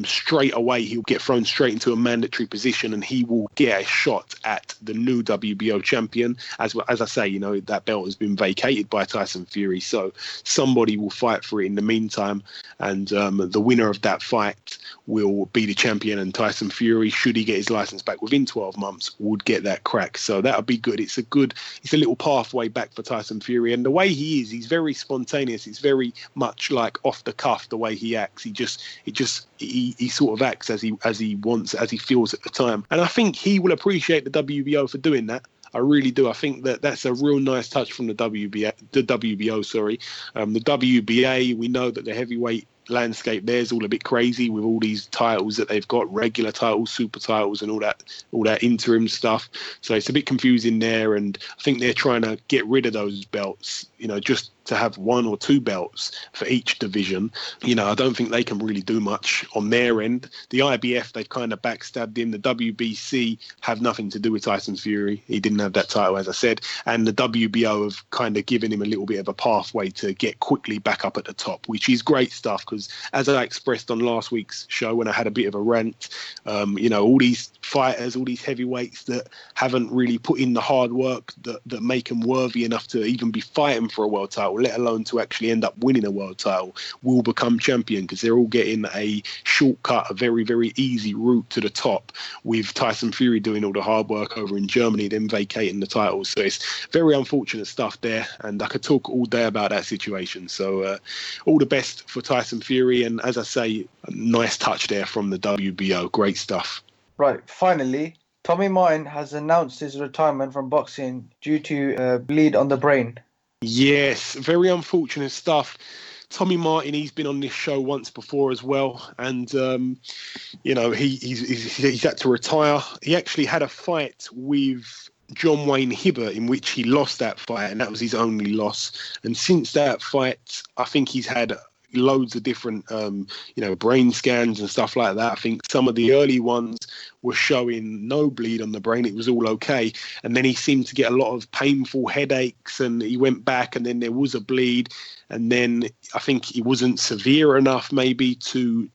straight away. He'll get thrown straight into a mandatory position and he will get a shot at the new WBO champion. As I say, that belt has been vacated by Tyson Fury. So somebody will fight for it in the meantime. And the winner of that fight will be the champion. And Tyson Fury, should he get his license back within 12 months, would get that crack. So that'll be good. It's a little pathway back for Tyson Fury. And the way he is, he's very spontaneous. It's very much like off the cuff, the way he acts. He sort of acts as he wants, as he feels at the time. And I think he will appreciate the WBO for doing that. I really do. I think that's a real nice touch from the WBO. The WBA, we know that the heavyweight landscape there's all a bit crazy with all these titles that they've got, regular titles, super titles and all that interim stuff. So it's a bit confusing there, and I think they're trying to get rid of those belts, just to have one or two belts for each division. I don't think they can really do much on their end. The IBF, they've kind of backstabbed him. The WBC have nothing to do with Tyson Fury. He didn't have that title, as I said. And the WBO have kind of given him a little bit of a pathway to get quickly back up at the top, which is great stuff because, as I expressed on last week's show when I had a bit of a rant, all these fighters, all these heavyweights that haven't really put in the hard work that make them worthy enough to even be fighting for a world title, let alone to actually end up winning a world title, will become champion because they're all getting a shortcut, a very, very easy route to the top, with Tyson Fury doing all the hard work over in Germany, then vacating the titles. So it's very unfortunate stuff there, and I could talk all day about that situation. So all the best for Tyson Fury, and as I say, a nice touch there from the WBO. Great stuff. Right, finally, Tommy Martin has announced his retirement from boxing due to a bleed on the brain. Yes, very unfortunate stuff. Tommy Martin, he's been on this show once before as well, and he's had to retire. He actually had a fight with John Wayne Hibbert in which he lost that fight, and that was his only loss. And since that fight, I think he's had loads of different brain scans and stuff like that. I think some of the early ones were showing no bleed on the brain, it was all okay, and then he seemed to get a lot of painful headaches, and he went back and then there was a bleed, and then I think it wasn't severe enough maybe to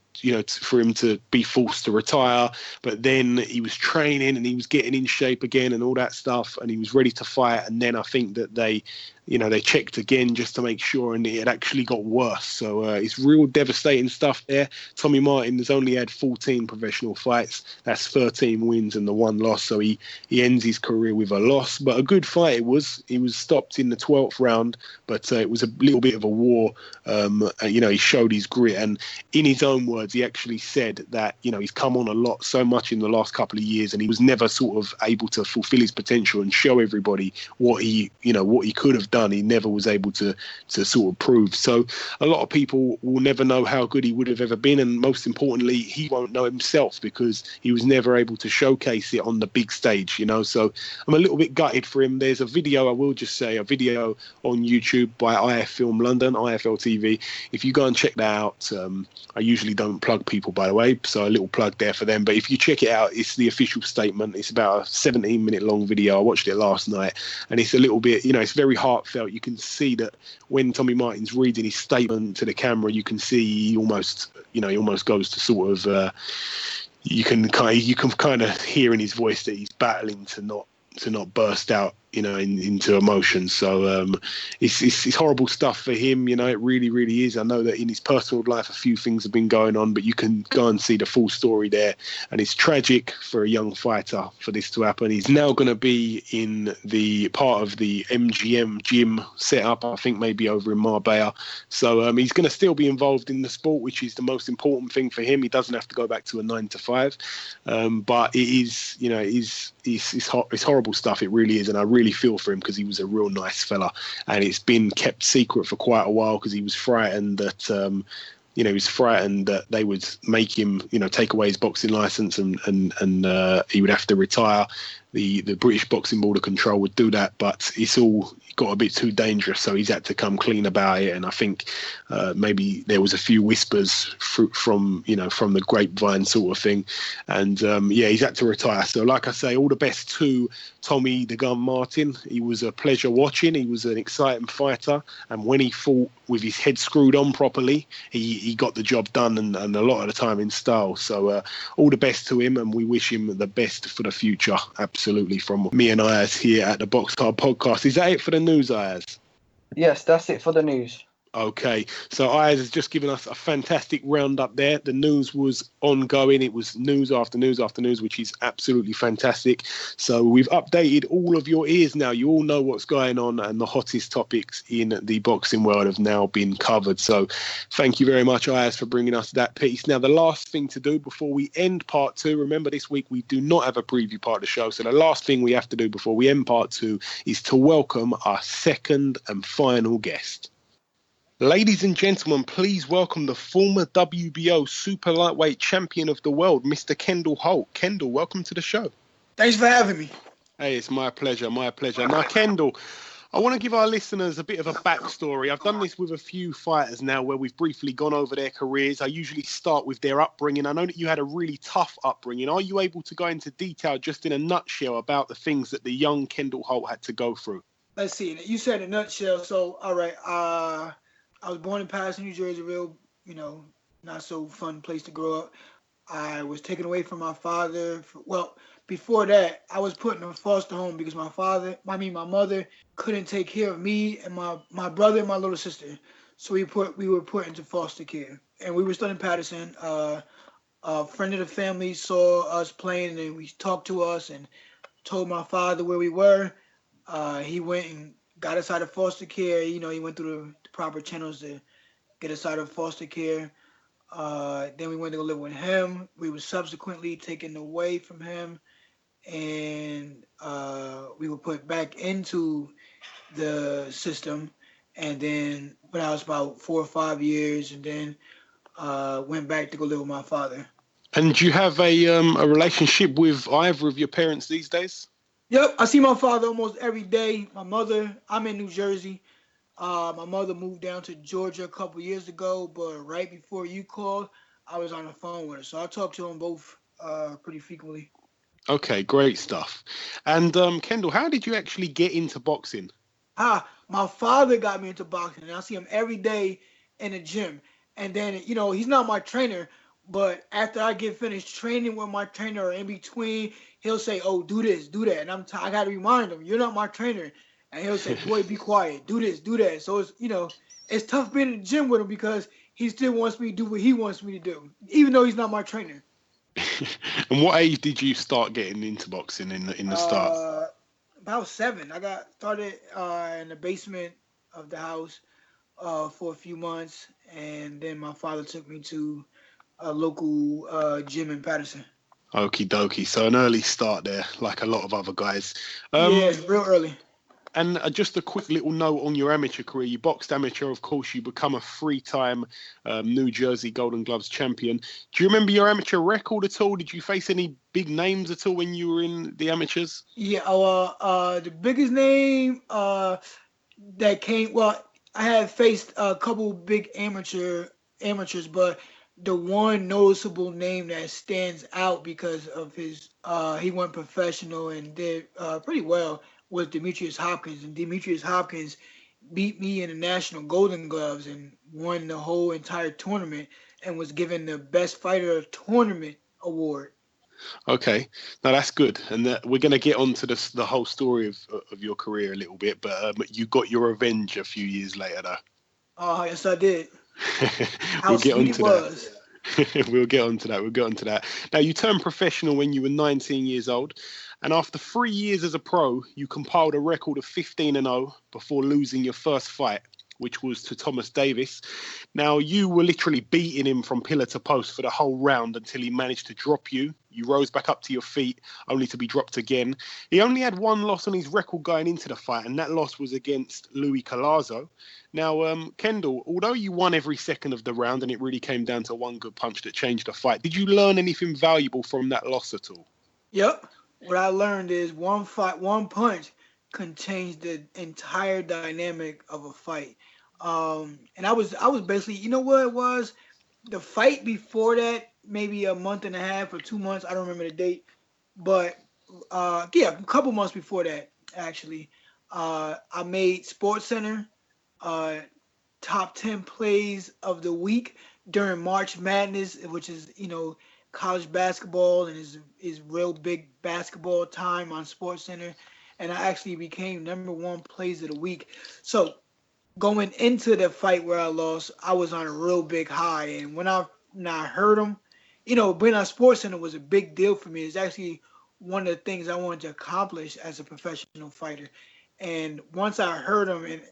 for him to be forced to retire. But then he was training and he was getting in shape again and all that stuff, and he was ready to fight. And then I think that they checked again just to make sure, and it actually got worse. So it's real devastating stuff there. Tommy Martin has only had 14 professional fights. That's 13 wins and the one loss. So he ends his career with a loss, but a good fight it was. He was stopped in the 12th round, but it was a little bit of a war. He showed his grit, and in his own words, he actually said that, he's come on so much in the last couple of years, and he was never sort of able to fulfill his potential and show everybody what he could have have done, he never was able to sort of prove. So a lot of people will never know how good he would have ever been, and most importantly, he won't know himself because he was never able to showcase it on the big stage, you know. So I'm a little bit gutted for him. There's a video, I will just say, a video on YouTube by IF Film London, IFL TV. If you go and check that out, I usually don't plug people, by the way, so a little plug there for them. But if you check it out, it's the official statement. It's about a 17-minute long video. I watched it last night, and it's a little bit, you know, it's very heartfelt. You can see that when Tommy Martin's reading his statement to the camera, you can see he almost goes to sort of, you can kind of hear in his voice that he's battling to not burst out, you know, into emotion. So it's horrible stuff for him, you know. It really, really is. I know that in his personal life a few things have been going on, but you can go and see the full story there, and it's tragic for a young fighter for this to happen. He's now going to be in the part of the MGM gym setup, I think maybe over in Marbella. So he's going to still be involved in the sport, which is the most important thing for him. He doesn't have to go back to a 9 to 5, but it is, you know, it's horrible stuff. It really is, and I really feel for him because he was a real nice fella, and it's been kept secret for quite a while because he was frightened that they would make him, you know, take away his boxing license and he would have to retire. The British Boxing Board of Control would do that, but it's all got a bit too dangerous, so he's had to come clean about it. And I think maybe there was a few whispers from the grapevine sort of thing, and he's had to retire. So like I say, all the best to Tommy the Gun Martin. He was a pleasure watching. He was an exciting fighter, and when he fought with his head screwed on properly, he got the job done, and a lot of the time in style. So all the best to him, and we wish him the best for the future. Absolutely, from me and Ayaz here at the Boxhard podcast. Is that it for the news, Ayaz? Yes, that's it for the news. Okay, so Ayaz has just given us a fantastic roundup there. The news was ongoing. It was news after news after news, which is absolutely fantastic. So we've updated all of your ears now. You all know what's going on, and the hottest topics in the boxing world have now been covered. So thank you very much, Ayaz, for bringing us that piece. Now, the last thing to do before we end part 2, remember this week we do not have a preview part of the show. So the last thing we have to do before we end part 2 is to welcome our second and final guest. Ladies and gentlemen, please welcome the former WBO Super-Lightweight champion of the world, Mr. Kendall Holt. Kendall, welcome to the show. Thanks for having me. Hey, it's my pleasure, my pleasure. Now, Kendall, I want to give our listeners a bit of a backstory. I've done this with a few fighters now where we've briefly gone over their careers. I usually start with their upbringing. I know that you had a really tough upbringing. Are you able to go into detail, just in a nutshell, about the things that the young Kendall Holt had to go through? Let's see. You said in a nutshell. So, all right. I was born in Patterson, New Jersey, real, not so fun place to grow up. I was taken away from my father. Before that, I was put in a foster home because my mother couldn't take care of me and my brother and my little sister. So we were put into foster care. And we were still in Patterson. A friend of the family saw us playing, and he talked to us and told my father where we were. He went and got us out of foster care. He went through the proper channels to get us out of foster care. Then we went to go live with him. We were subsequently taken away from him, and we were put back into the system. And then when I was about 4 or 5 years, and then went back to go live with my father. And do you have a relationship with either of your parents these days? Yep, I see my father almost every day. My mother, I'm in New Jersey. My mother moved down to Georgia a couple years ago, but right before you called, I was on the phone with her. So I talk to them both pretty frequently. Okay, great stuff. And Kendall, how did you actually get into boxing? My father got me into boxing, and I see him every day in the gym. And then, he's not my trainer, but after I get finished training with my trainer or in between, he'll say, "Oh, do this, do that." And I got to remind him, "You're not my trainer." And he'll say, "Boy, be quiet, do this, do that." So it's, it's tough being in the gym with him because he still wants me to do what he wants me to do, even though he's not my trainer. And what age did you start getting into boxing in the start? About 7. I got started in the basement of the house for a few months, and then my father took me to a local gym in Patterson. Okie dokie. So an early start there, like a lot of other guys. Yeah, real early. And just a quick little note on your amateur career. You boxed amateur, of course. You become a three-time New Jersey Golden Gloves champion. Do you remember your amateur record at all? Did you face any big names at all when you were in the amateurs? Yeah, the biggest name that came, well, I had faced a couple big amateurs, but the one noticeable name that stands out because of his he went professional and did pretty well was Demetrius Hopkins. And Demetrius Hopkins beat me in the National Golden Gloves and won the whole entire tournament and was given the Best Fighter Tournament award. Okay, now that's good, and we're going to get onto the whole story of your career a little bit, but you got your revenge a few years later, though. Oh, yes, I did. We'll get sweet onto it was. that. We'll get onto that. Now, you turned professional when you were 19 years old, and after 3 years as a pro, you compiled a record of 15-0 before losing your first fight, which was to Thomas Davis. Now, you were literally beating him from pillar to post for the whole round until he managed to drop you. You rose back up to your feet, only to be dropped again. He only had one loss on his record going into the fight, and that loss was against Louis Collazo. Now, Kendall, although you won every second of the round and it really came down to one good punch that changed the fight, did you learn anything valuable from that loss at all? Yep. What I learned is one punch can change the entire dynamic of a fight. And I was basically, you know what it was? The fight before that, maybe a month and a half or 2 months, I don't remember the date, but yeah, a couple months before that, actually, I made SportsCenter top 10 plays of the week during March Madness, which is, college basketball and is real big basketball time on SportsCenter, and I actually became #1 plays of the week. So going into the fight where I lost, I was on a real big high, and when I heard him, being on SportsCenter was a big deal for me. It's actually one of the things I wanted to accomplish as a professional fighter. And once I heard him, and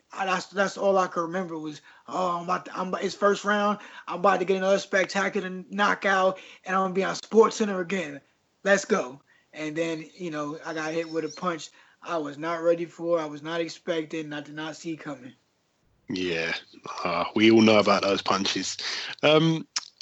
that's all I could remember was, it's first round. I'm about to get another spectacular knockout, and I'm gonna be on SportsCenter again. Let's go. And then, I got hit with a punch I was not ready for. I was not expecting. I did not see coming. Yeah, we all know about those punches.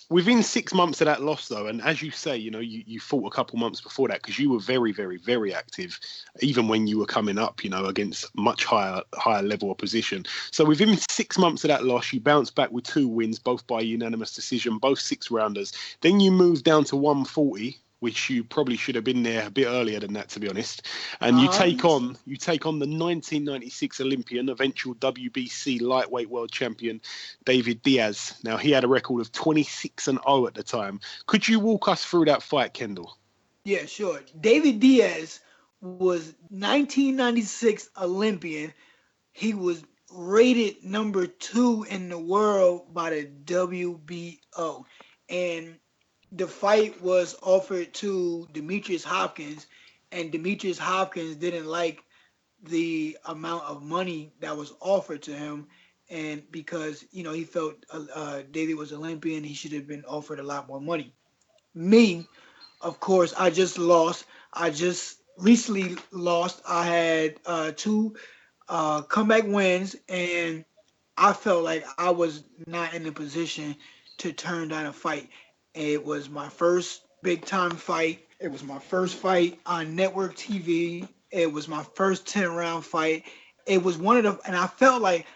Within 6 months of that loss, though, and as you say, you fought a couple months before that because you were very, very, very active, even when you were coming up, against much higher level opposition. So within 6 months of that loss, you bounced back with 2 wins, both by unanimous decision, both 6-rounders. Then you moved down to 140, which you probably should have been there a bit earlier than that, to be honest. And you take on the 1996 Olympian, eventual WBC lightweight world champion, David Diaz. Now, he had a record of 26-0 at the time. Could you walk us through that fight, Kendall? Yeah, sure. David Diaz was 1996 Olympian. He was rated #2 in the world by the WBO. And the fight was offered to Demetrius Hopkins, and Demetrius Hopkins didn't like the amount of money that was offered to him, and because he felt David was Olympian, he should have been offered a lot more money. Me, of course, I just lost. I just recently lost. I had 2 comeback wins, and I felt like I was not in a position to turn down a fight. It was my first big time fight. It was my first fight on network TV. It was my first 10-round fight. It was one of the, and I felt like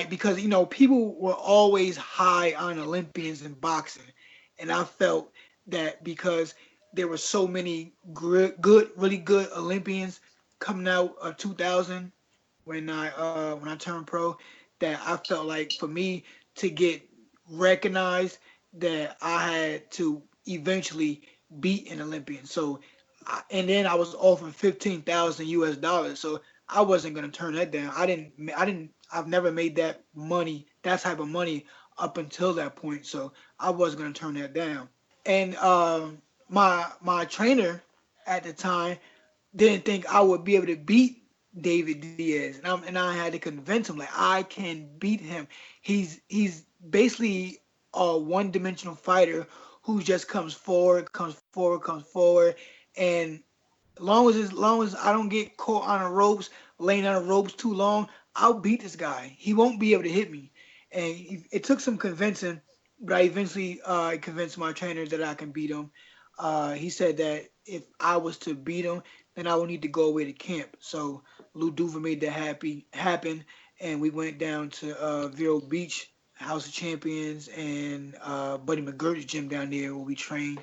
because people were always high on Olympians in boxing, and I felt that because there were so many really good Olympians coming out of 2000 when I turned pro, that I felt like for me to get recognized, that I had to eventually beat an Olympian. So, and then I was offered $15,000 US. So I wasn't gonna turn that down. I've never made that type of money up until that point. So I wasn't gonna turn that down. And my trainer at the time didn't think I would be able to beat David Diaz, and I had to convince him, like, I can beat him. He's basically a one-dimensional fighter who just comes forward, and As long as I don't get caught on the ropes, laying on the ropes too long, I'll beat this guy. He won't be able to hit me. And it took some convincing, but I eventually convinced my trainer that I can beat him. He said that if I was to beat him, then I would need to go away to camp. So Lou Duva made that happen, and we went down to Vero Beach, House of Champions, and Buddy McGirt's gym down there where we trained,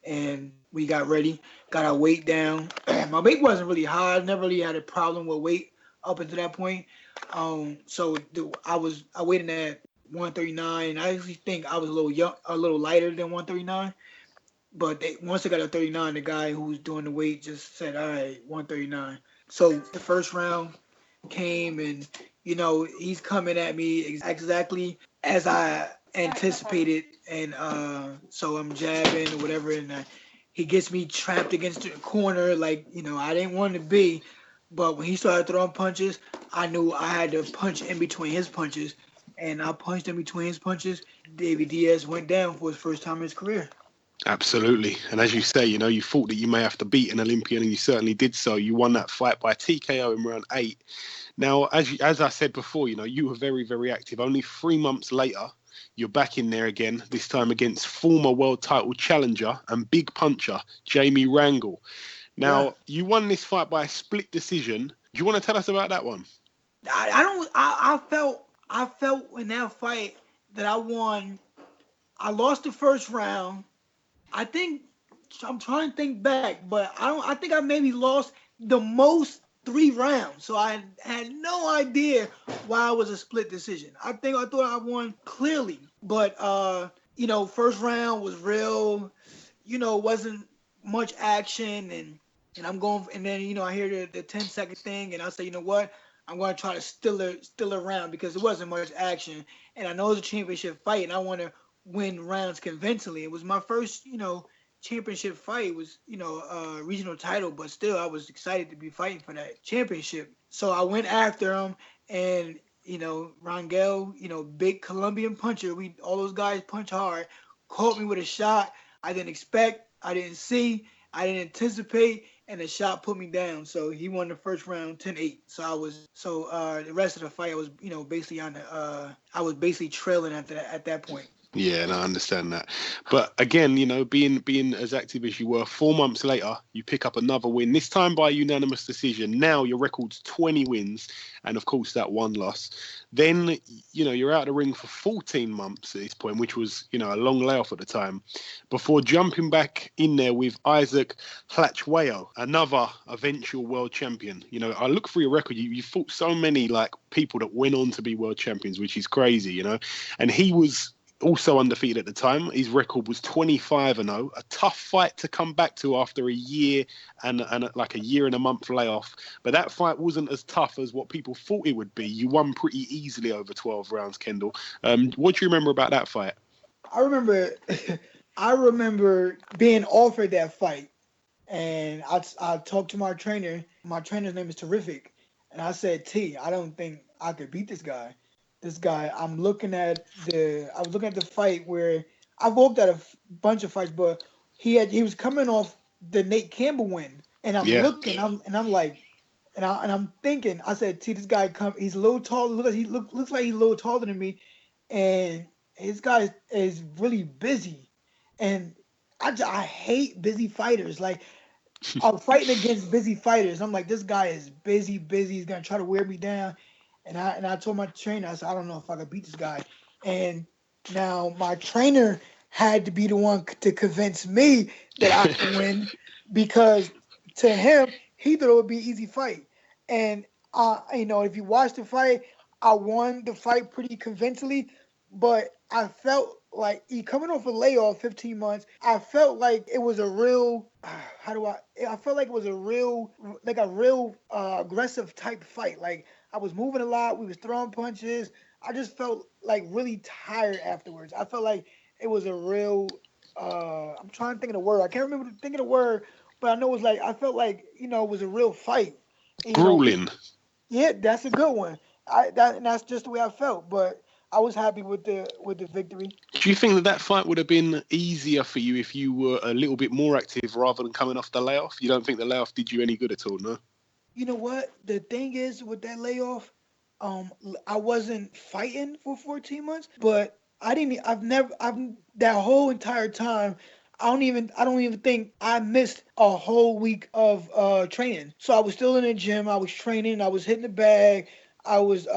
and we got ready, got our weight down. My weight wasn't really high. I never really had a problem with weight up until that point. I weighed in at 139. And I actually think I was a little lighter than 139. But once I got to 39, the guy who was doing the weight just said, "All right, 139." So the first round came, and he's coming at me exactly as I anticipated, and so I'm jabbing or whatever, and he gets me trapped against the corner, like I didn't want to be, but when he started throwing punches, I knew I had to punch in between his punches, and I punched in between his punches. David Diaz went down for his first time in his career. Absolutely. And as you say, you thought that you may have to beat an Olympian, and you certainly did so. You won that fight by TKO in round 8. Now, as I said before, you were very, very active. Only 3 months later, you're back in there again, this time against former world title challenger and big puncher, Jamie Rangel. Now, You won this fight by a split decision. Do you want to tell us about that one? I felt in that fight that I won. I lost the first round. I'm trying to think back, but I think I maybe lost the most 3 rounds. So I had no idea why it was a split decision. I thought I won clearly, but first round was real. Wasn't much action, and I'm going, and then I hear the 10-second thing, and I say, you know what? I'm going to try to still her round because there wasn't much action, and I know it's a championship fight, and I want to win rounds convincingly. It was my first, championship fight. It was, regional title, but still I was excited to be fighting for that championship. So I went after him, and, Rangel, big Colombian puncher. All those guys punch hard, caught me with a shot I didn't expect, I didn't see, I didn't anticipate, and the shot put me down. So he won the first round 10-8. So the rest of the fight I was, basically I was basically trailing at that point. Yeah, and I understand that. But again, being as active as you were, 4 months later, you pick up another win, this time by unanimous decision. Now your record's 20 wins, and of course that one loss. Then, you're out of the ring for 14 months at this point, which was, a long layoff at the time, before jumping back in there with Isaac Hlachweo, another eventual world champion. I look for your record. You fought so many people that went on to be world champions, which is crazy, and he was also undefeated at the time. His record was 25-0. A tough fight to come back to after a year and a year and a month layoff. But that fight wasn't as tough as what people thought it would be. You won pretty easily over 12 rounds, Kendall. What do you remember about that fight? I remember being offered that fight, and I talked to my trainer. My trainer's name is Terrific, and I said, I don't think I could beat this guy. I was looking at the fight where I've looked at a bunch of fights, but he was coming off the Nate Campbell win, and I'm looking, I'm thinking, I said, this guy he's a little taller, looks like he's a little taller than me, and his guy is really busy, and I hate busy fighters. Like, I'm fighting against busy fighters. I'm like, this guy is busy. He's gonna try to wear me down. And I told my trainer, I said, I don't know if I could beat this guy. And now my trainer had to be the one to convince me that I could win, because to him, he thought it would be an easy fight. And, if you watch the fight, I won the fight pretty convincingly, but I felt like coming off a layoff 15 months, I felt like it was a real, I felt like it was a real aggressive type fight. Like, I was moving a lot. We was throwing punches. I just felt like really tired afterwards. I felt like it was a real, I'm trying to think of the word. I can't remember thinking of the word, but I know it was I felt like, it was a real fight. Grueling. Yeah, that's a good one. And that's just the way I felt. But I was happy with the victory. Do you think that fight would have been easier for you if you were a little bit more active rather than coming off the layoff? You don't think the layoff did you any good at all, no? You know what? The thing is with that layoff, I wasn't fighting for 14 months, but I've that whole entire time. I don't even think I missed a whole week of training. So I was still in the gym. I was training. I was hitting the bag. I was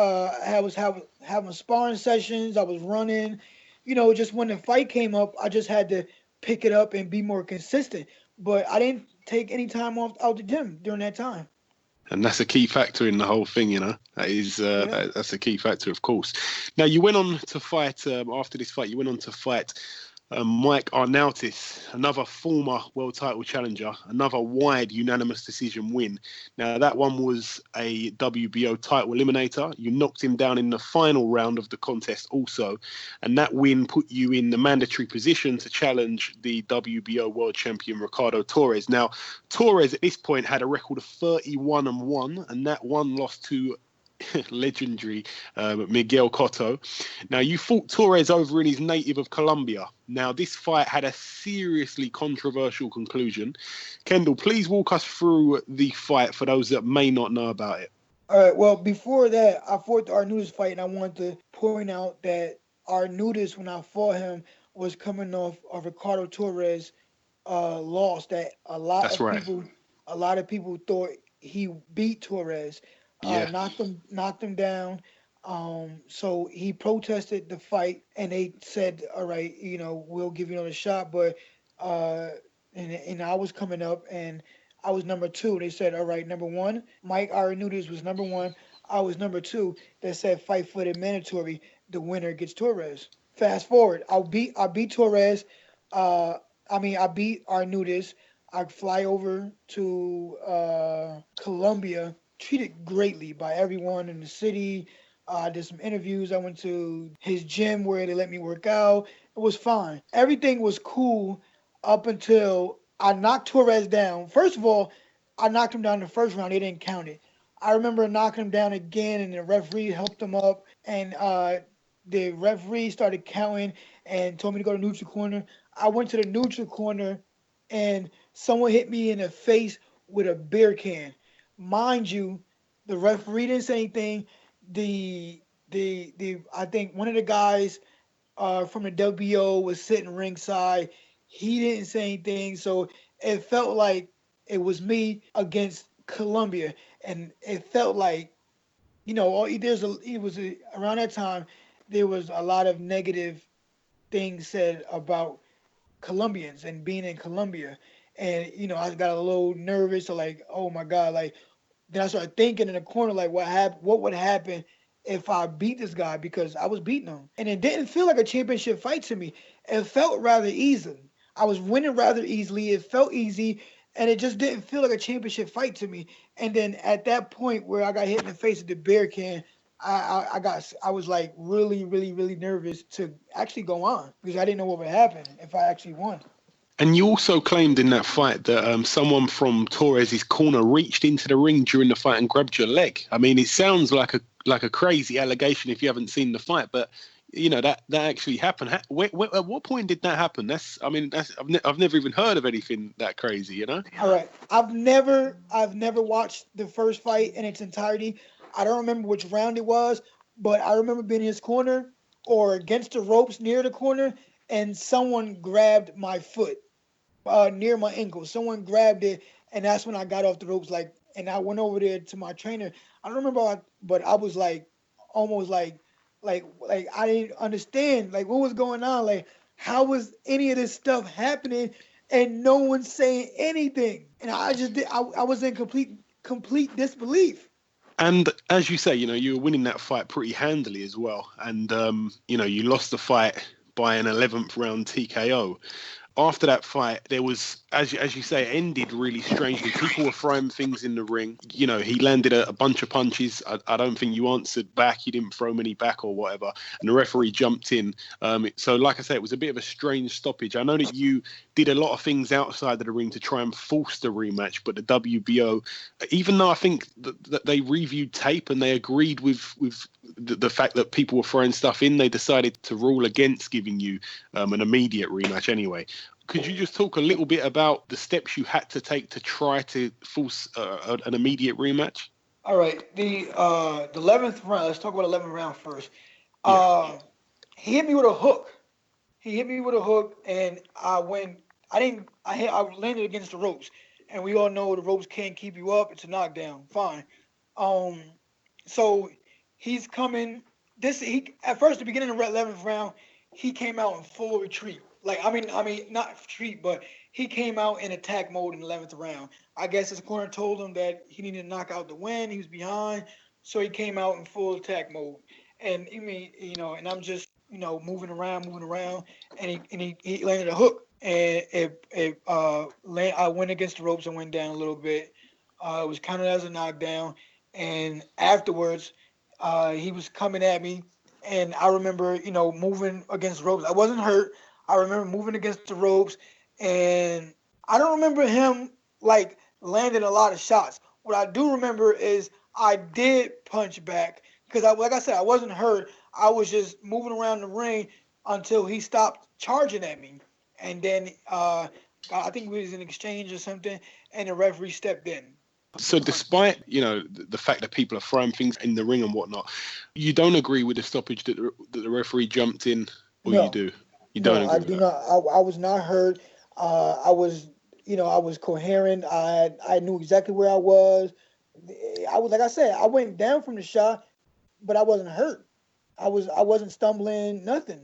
having sparring sessions. I was running. Just when the fight came up, I just had to pick it up and be more consistent. But I didn't take any time off out the gym during that time. And that's a key factor in the whole thing, That is that's a key factor, of course. Now, you went on to fight after this fight. You went on to fight Mike Arnautis, another former world title challenger, another wide unanimous decision win. Now, that one was a WBO title eliminator. You knocked him down in the final round of the contest also, and that win put you in the mandatory position to challenge the WBO world champion Ricardo Torres. Now, Torres at this point had a record of 31-1, and that one lost to legendary Miguel Cotto. Now, you fought Torres over in his native of Colombia. Now, this fight had a seriously controversial conclusion. Kendall, please walk us through the fight for those that may not know about it. All right. Well, before that, I fought the Arnautis fight, and I wanted to point out that Arnautis, when I fought him, was coming off of Ricardo Torres loss. That a lot of people thought he beat Torres. Knocked him down. So he protested the fight, and they said, "All right, we'll give you another shot." But and I was coming up, and I was number 2. They said, "All right, number 1, Mike Arnautis was number 1. I was number 2." They said, "Fight for the mandatory. The winner gets Torres." Fast forward, I beat Torres. I beat Arnautis. I fly over to Colombia. Treated greatly by everyone in the city. I did some interviews. I went to his gym where they let me work out. It was fine. Everything was cool up until I knocked Torres down. First of all, I knocked him down in the first round. They didn't count it. I remember knocking him down again, and the referee helped him up. And the referee started counting and told me to go to neutral corner. I went to the neutral corner, and someone hit me in the face with a beer can. Mind you, the referee didn't say anything. I think one of the guys from the WBO was sitting ringside. He didn't say anything, so it felt like it was me against Colombia, and it felt like, around that time there was a lot of negative things said about Colombians and being in Colombia, and I got a little nervous, so like, oh my God, like. Then I started thinking in the corner, like, what would happen if I beat this guy, because I was beating him. And it didn't feel like a championship fight to me. It felt rather easy. I was winning rather easily. It felt easy, and it just didn't feel like a championship fight to me. And then at that point where I got hit in the face with the beer can, I was like really, really, really nervous to actually go on, because I didn't know what would happen if I actually won. And you also claimed in that fight that someone from Torres' corner reached into the ring during the fight and grabbed your leg. I mean, it sounds like a crazy allegation if you haven't seen the fight, but that actually happened. At what point did that happen? I've never even heard of anything that crazy. All right, I've never watched the first fight in its entirety. I don't remember which round it was, but I remember being in his corner or against the ropes near the corner, and someone grabbed my foot. Near my ankle. Someone grabbed it, and that's when I got off the ropes. And I went over there to my trainer. I don't remember, but I was like, almost like I didn't understand, like, what was going on. Like, how was any of this stuff happening, and no one saying anything? And I was in complete disbelief. And as you say, you were winning that fight pretty handily as well. And you lost the fight by an 11th round TKO. after that fight, there was, as you say, it ended really strangely. People were throwing things in the ring. You know, he landed a bunch of punches. I don't think you answered back. You didn't throw many back or whatever. And the referee jumped in. So, like I say, it was a bit of a strange stoppage. I know that you did a lot of things outside of the ring to try and force the rematch, but the WBO, even though I think that they reviewed tape and they agreed with the fact that people were throwing stuff in, they decided to rule against giving you an immediate rematch anyway. Could you just talk a little bit about the steps you had to take to try to force an immediate rematch? All right, the 11th round. Let's talk about 11th round first. He hit me with a hook. And I landed against the ropes, and we all know the ropes can't keep you up. It's a knockdown. Fine. So he's coming. At first, the beginning of the 11th round, he came out in full retreat. I mean, not retreat, but he came out in attack mode in the 11th round. I guess his corner told him that he needed to knock out the win. He was behind, so he came out in full attack mode. And and I'm just, moving around, and he landed a hook, and I went against the ropes and went down a little bit. It was counted as a knockdown, and afterwards, he was coming at me, and I remember, moving against the ropes. I wasn't hurt. I remember moving against the ropes, and I don't remember him landing a lot of shots. What I do remember is I did punch back because, like I said, I wasn't hurt. I was just moving around the ring until he stopped charging at me, and then I think it was an exchange or something, and the referee stepped in. So despite, the fact that people are throwing things in the ring and whatnot, you don't agree with the stoppage that the referee jumped in, or No. You do? You don't agree I with do that? not. I was not hurt. I was coherent. I knew exactly where I was. Like I said, I went down from the shot, but I wasn't hurt. I wasn't stumbling, nothing.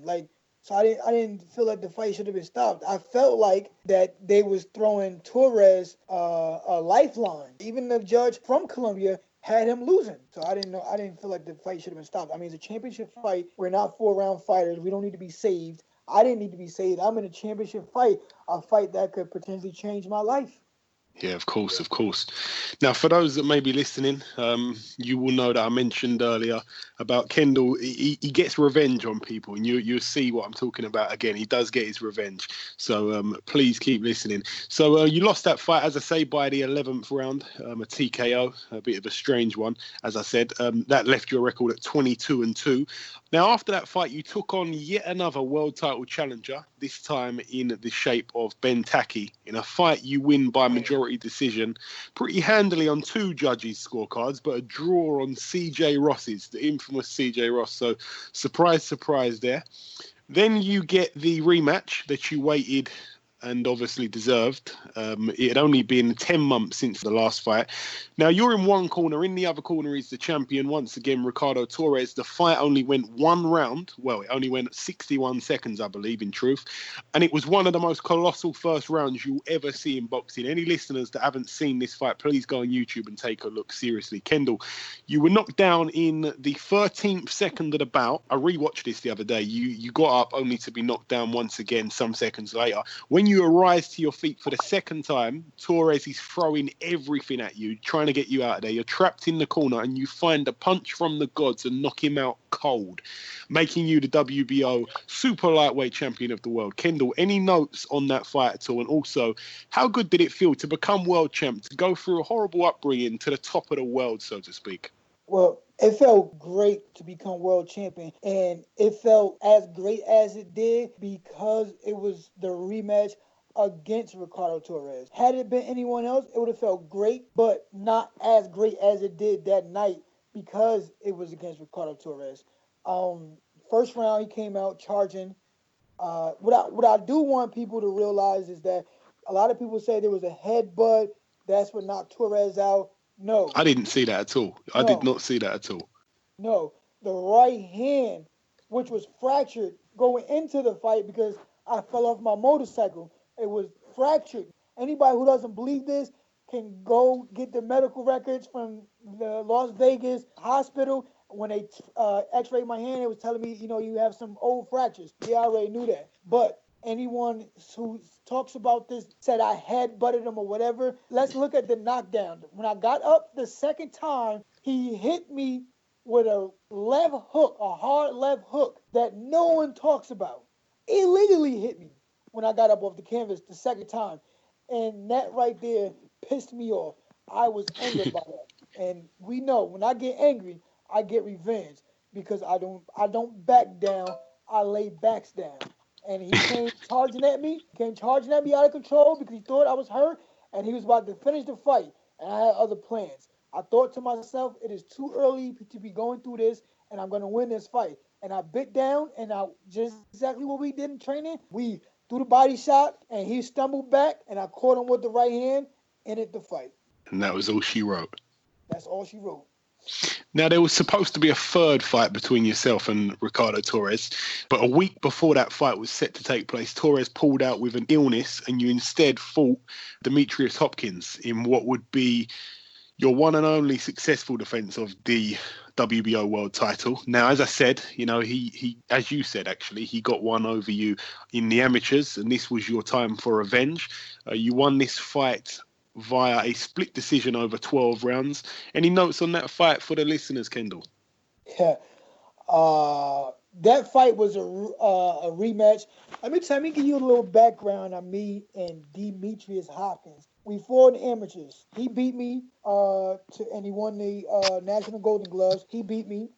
So I didn't feel like the fight should have been stopped. I felt like that they was throwing Torres a lifeline. Even the judge from Colombia had him losing. So I didn't feel like the fight should have been stopped. I mean, it's a championship fight. We're not 4-round fighters. We don't need to be saved. I didn't need to be saved. I'm in a championship fight, a fight that could potentially change my life. Yeah, of course. Now, for those that may be listening, you will know that I mentioned earlier about Kendall. He gets revenge on people, and you'll see what I'm talking about again. He does get his revenge. So please keep listening. So you lost that fight, as I say, by the 11th round, a TKO, a bit of a strange one. As I said, that left your record at 22-2. Now, after that fight, you took on yet another world title challenger, this time in the shape of Ben Taki. In a fight you win by majority decision, pretty handily on 2 judges' scorecards, but a draw on CJ Ross's, the infamous CJ Ross. So, surprise there. Then you get the rematch that you waited and obviously deserved. It had only been 10 months since the last fight. Now, you're in one corner. In the other corner is the champion, once again, Ricardo Torres. The fight only went 1 round. Well, it only went 61 seconds, I believe, in truth. And it was one of the most colossal first rounds you'll ever see in boxing. Any listeners that haven't seen this fight, please go on YouTube and take a look seriously. Kendall, you were knocked down in the 13th second of the bout. I rewatched this the other day. You got up only to be knocked down once again some seconds later. When you arise to your feet for the second time, Torres is throwing everything at you, trying to get you out of there. You're trapped in the corner, and you find a punch from the gods and knock him out cold, making you the WBO Super-Lightweight champion of the world. Kendall, any notes on that fight at all? And also, how good did it feel to become world champ, to go through a horrible upbringing to the top of the world, so to speak? Well, it felt great to become world champion, and it felt as great as it did because it was the rematch against Ricardo Torres. Had it been anyone else, it would have felt great, but not as great as it did that night because it was against Ricardo Torres. First round, he came out charging. What I do want people to realize is that a lot of people say there was a headbutt. That's what knocked Torres out. No. I didn't see that at all. I did not see that at all. No. The right hand, which was fractured going into the fight because I fell off my motorcycle. It was fractured. Anybody who doesn't believe this can go get the medical records from the Las Vegas hospital. When they x-rayed my hand, it was telling me, you have some old fractures. Yeah, I already knew that. But anyone who talks about this said I headbutted him or whatever, let's look at the knockdown. When I got up the second time, he hit me with a left hook, a hard left hook that no one talks about. Illegally hit me when I got up off the canvas the second time. And that right there pissed me off. I was angry about that. And we know when I get angry, I get revenge because I don't back down. I lay backs down. And he came charging at me out of control because he thought I was hurt and he was about to finish the fight. And I had other plans. I thought to myself, it is too early to be going through this and I'm going to win this fight. And I bit down and I just exactly what we did in training. We threw the body shot and he stumbled back and I caught him with the right hand and ended the fight. And that was all she wrote. That's all she wrote. Now, there was supposed to be a third fight between yourself and Ricardo Torres, but a week before that fight was set to take place, Torres pulled out with an illness and you instead fought Demetrius Hopkins in what would be your one and only successful defense of the WBO world title. Now, as I said, he as you said, actually, he got one over you in the amateurs and this was your time for revenge. You won this fight via a split decision over 12 rounds. Any notes on that fight for the listeners, Kendall? Yeah. That fight was a rematch. Let me give you a little background on me and Demetrius Hopkins. We fought in amateurs. He beat me, and he won the National Golden Gloves. He beat me.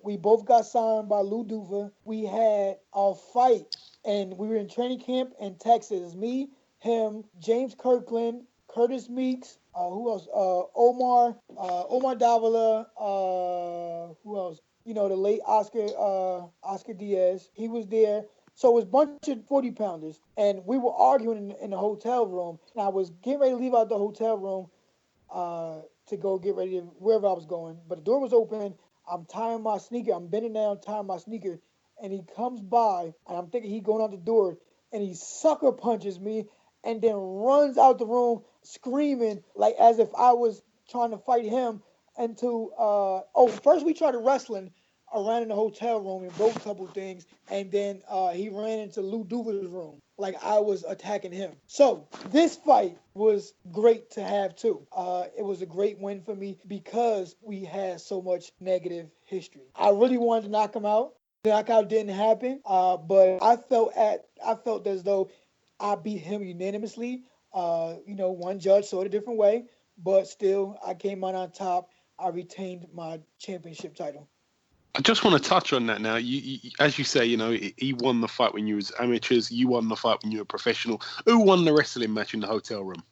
We both got signed by Lou Duva. We had a fight, and we were in training camp in Texas. Me, him, James Kirkland, Curtis Meeks, who else? Omar Davila, who else? The late Oscar Diaz. He was there. So it was a bunch of 40-pounders, and we were arguing in the hotel room. And I was getting ready to leave out the hotel room to go get ready to wherever I was going. But the door was open. I'm tying my sneaker. I'm bending down, tying my sneaker. And he comes by, and I'm thinking he's going out the door, and he sucker punches me and then runs out the room screaming like as if I was trying to fight him first we tried wrestling around in the hotel room and broke a couple things, and then he ran into Lou Duva's room like I was attacking him. So this fight was great to have too. It was a great win for me because we had so much negative history. I really wanted to knock him out. The knockout didn't happen, but I felt as though I beat him unanimously. One judge saw it a different way, but still I came out on top. I retained my championship title. I just want to touch on that now. You, as you say, he won the fight when you was amateurs. You won the fight when you were professional. Who won the wrestling match in the hotel room?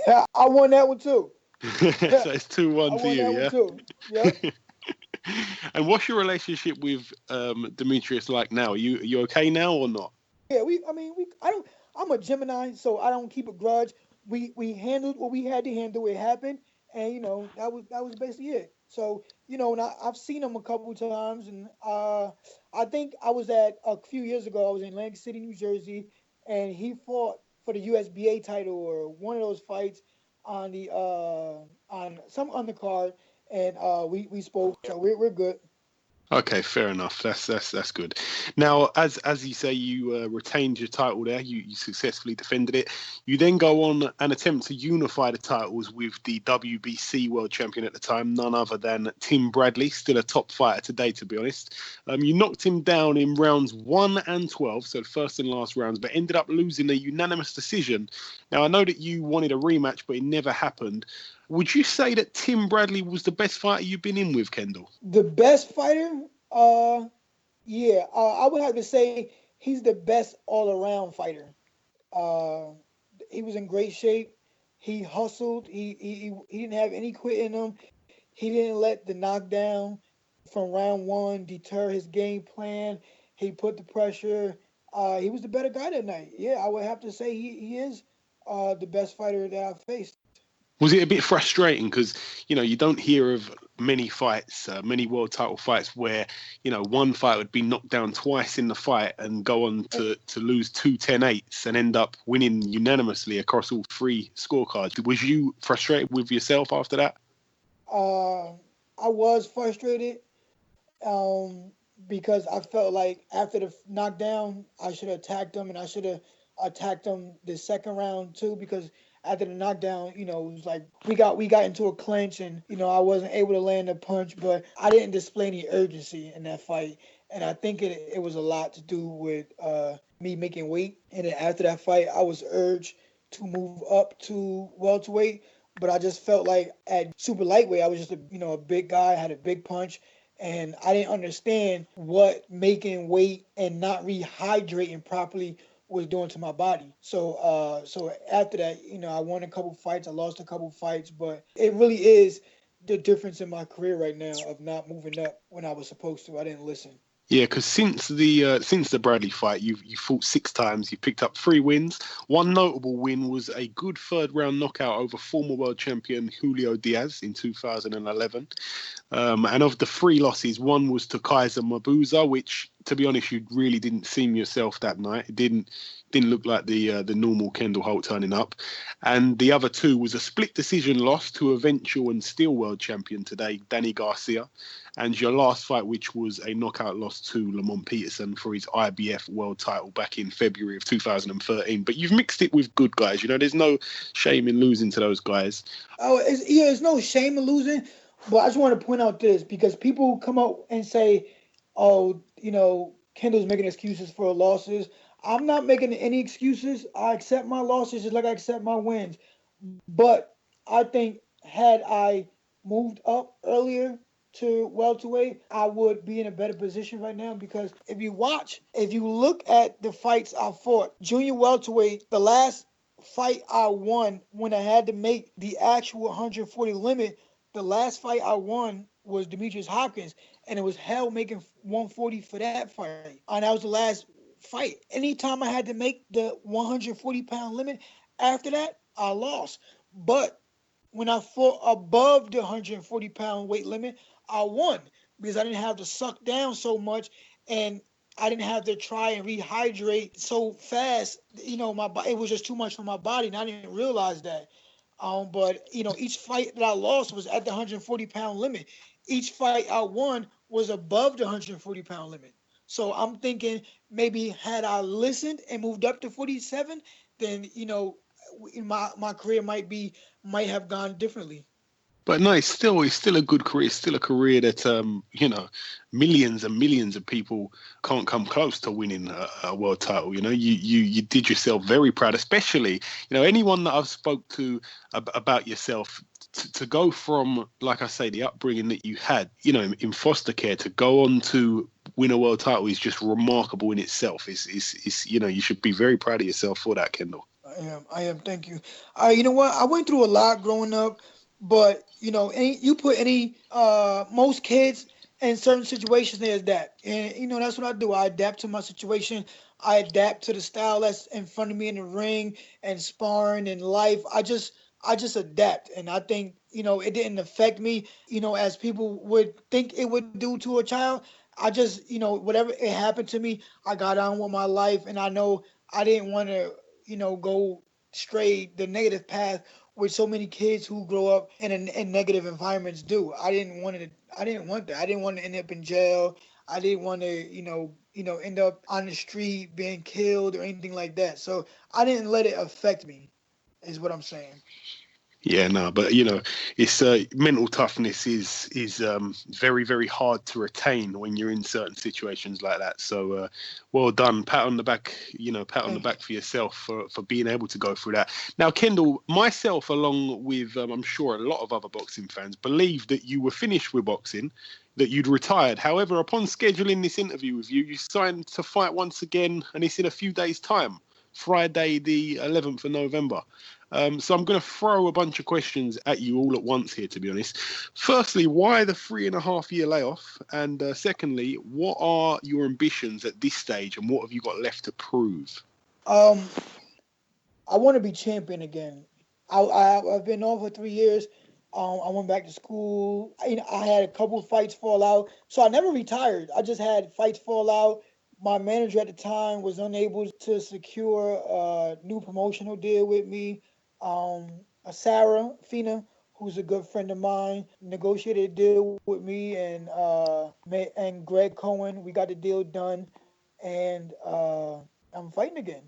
Yeah, I won that one too. So it's 2-1 for you, yeah? One too. Yep. And what's your relationship with Demetrius like now? Are you okay now or not? Yeah, I'm a Gemini, so I don't keep a grudge. We handled what we had to handle. It happened, and that was basically it. So and I've seen him a couple of times, and I think I was a few years ago. I was in Atlantic City, New Jersey, and he fought for the USBA title or one of those fights on the on some undercard, and we spoke. So we're good. Okay, fair enough. That's good. Now, as you say, you retained your title there. You successfully defended it. You then go on and attempt to unify the titles with the WBC world champion at the time, none other than Tim Bradley, still a top fighter today, to be honest. You knocked him down in rounds 1 and 12, so the first and last rounds, but ended up losing a unanimous decision. Now, I know that you wanted a rematch, but it never happened. Would you say that Tim Bradley was the best fighter you've been in with, Kendall? The best fighter? Yeah. I would have to say he's the best all-around fighter. He was in great shape. He hustled. He didn't have any quit in him. He didn't let the knockdown from round 1 deter his game plan. He put the pressure. He was the better guy that night. Yeah, I would have to say he is the best fighter that I've faced. Was it a bit frustrating because, you don't hear of many fights, many world title fights where, one fight would be knocked down twice in the fight and go on to lose 2 10-8s and end up winning unanimously across all 3 scorecards. Was you frustrated with yourself after that? I was frustrated. because I felt like after the knockdown, I should have attacked him, and I should have attacked him the second round too. Because after the knockdown, it was like we got into a clinch, and I wasn't able to land a punch, but I didn't display any urgency in that fight, and I think it was a lot to do with me making weight. And then after that fight, I was urged to move up to welterweight, but I just felt like at super lightweight, I was just a big guy, had a big punch, and I didn't understand what making weight and not rehydrating properly was doing to my body. So after that, I won a couple fights, I lost a couple fights, but it really is the difference in my career right now of not moving up when I was supposed to. I didn't listen. Yeah, because since the Bradley fight, you fought 6 times. You picked up 3 wins. One notable win was a good third round knockout over former world champion Julio Diaz in 2011. And of the 3 losses, one was to Kaiser Mabuza, which, to be honest, you really didn't seem yourself that night. It didn't look like the normal Kendall Holt turning up. And the other 2 was a split decision loss to eventual and still world champion today, Danny Garcia. And your last fight, which was a knockout loss to Lamont Peterson for his IBF world title back in February of 2013. But you've mixed it with good guys. There's no shame in losing to those guys. Oh, there's no shame in losing. But I just want to point out this, because people come out and say, oh, Kendall's making excuses for losses. I'm not making any excuses. I accept my losses just like I accept my wins. But I think had I moved up earlier to welterweight, I would be in a better position right now, because if you look at the fights I fought, junior welterweight, the last fight I won when I had to make the actual 140 limit, the last fight I won was Demetrius Hopkins, and it was hell making 140 for that fight. And that was the last fight. Anytime I had to make the 140-pound limit, after that, I lost. But when I fought above the 140-pound weight limit, I won, because I didn't have to suck down so much, and I didn't have to try and rehydrate so fast. It was just too much for my body, and I didn't realize that. But each fight that I lost was at the 140-pound limit. Each fight I won was above the 140-pound limit. So I'm thinking maybe had I listened and moved up to 47, then my career might have gone differently. But no, it's still a good career. It's still a career that millions and millions of people can't come close to winning a world title. You did yourself very proud, especially anyone that I've spoke to about yourself. To go from, like I say, the upbringing that you had, in foster care, to go on to win a world title is just remarkable in itself. It's you should be very proud of yourself for that, Kendall. I am. Thank you. You know what? I went through a lot growing up, but most kids in certain situations, they adapt, and that's what I do. I adapt to my situation. I adapt to the style that's in front of me in the ring and sparring and life. I just adapt, and I think it didn't affect me as people would think it would do to a child. I just whatever it happened to me, I got on with my life, and I know I didn't want to go straight the negative path with so many kids who grow up in negative environments do. I didn't want that. I didn't want to end up in jail. I didn't want to end up on the street being killed or anything like that. So I didn't let it affect me, is what I'm saying. Yeah, no, but it's mental toughness is very, very hard to retain when you're in certain situations like that. So well done, pat on the back, pat on the back for yourself for being able to go through that. Now, Kendall, myself, along with I'm sure a lot of other boxing fans, believe that you were finished with boxing, that you'd retired. However, upon scheduling this interview with you, you signed to fight once again, and it's in a few days' time, Friday the 11th of November. So I'm going to throw a bunch of questions at you all at once here, to be honest. Firstly, why the 3.5-year layoff? And secondly, what are your ambitions at this stage, and what have you got left to prove? I want to be champion again. I've been off for 3 years. I went back to school. I had a couple fights fall out, so I never retired. I just had fights fall out. My manager at the time was unable to secure a new promotional deal with me. Sarah Fina, who's a good friend of mine, negotiated a deal with me and Greg Cohen. We got the deal done, and I'm fighting again.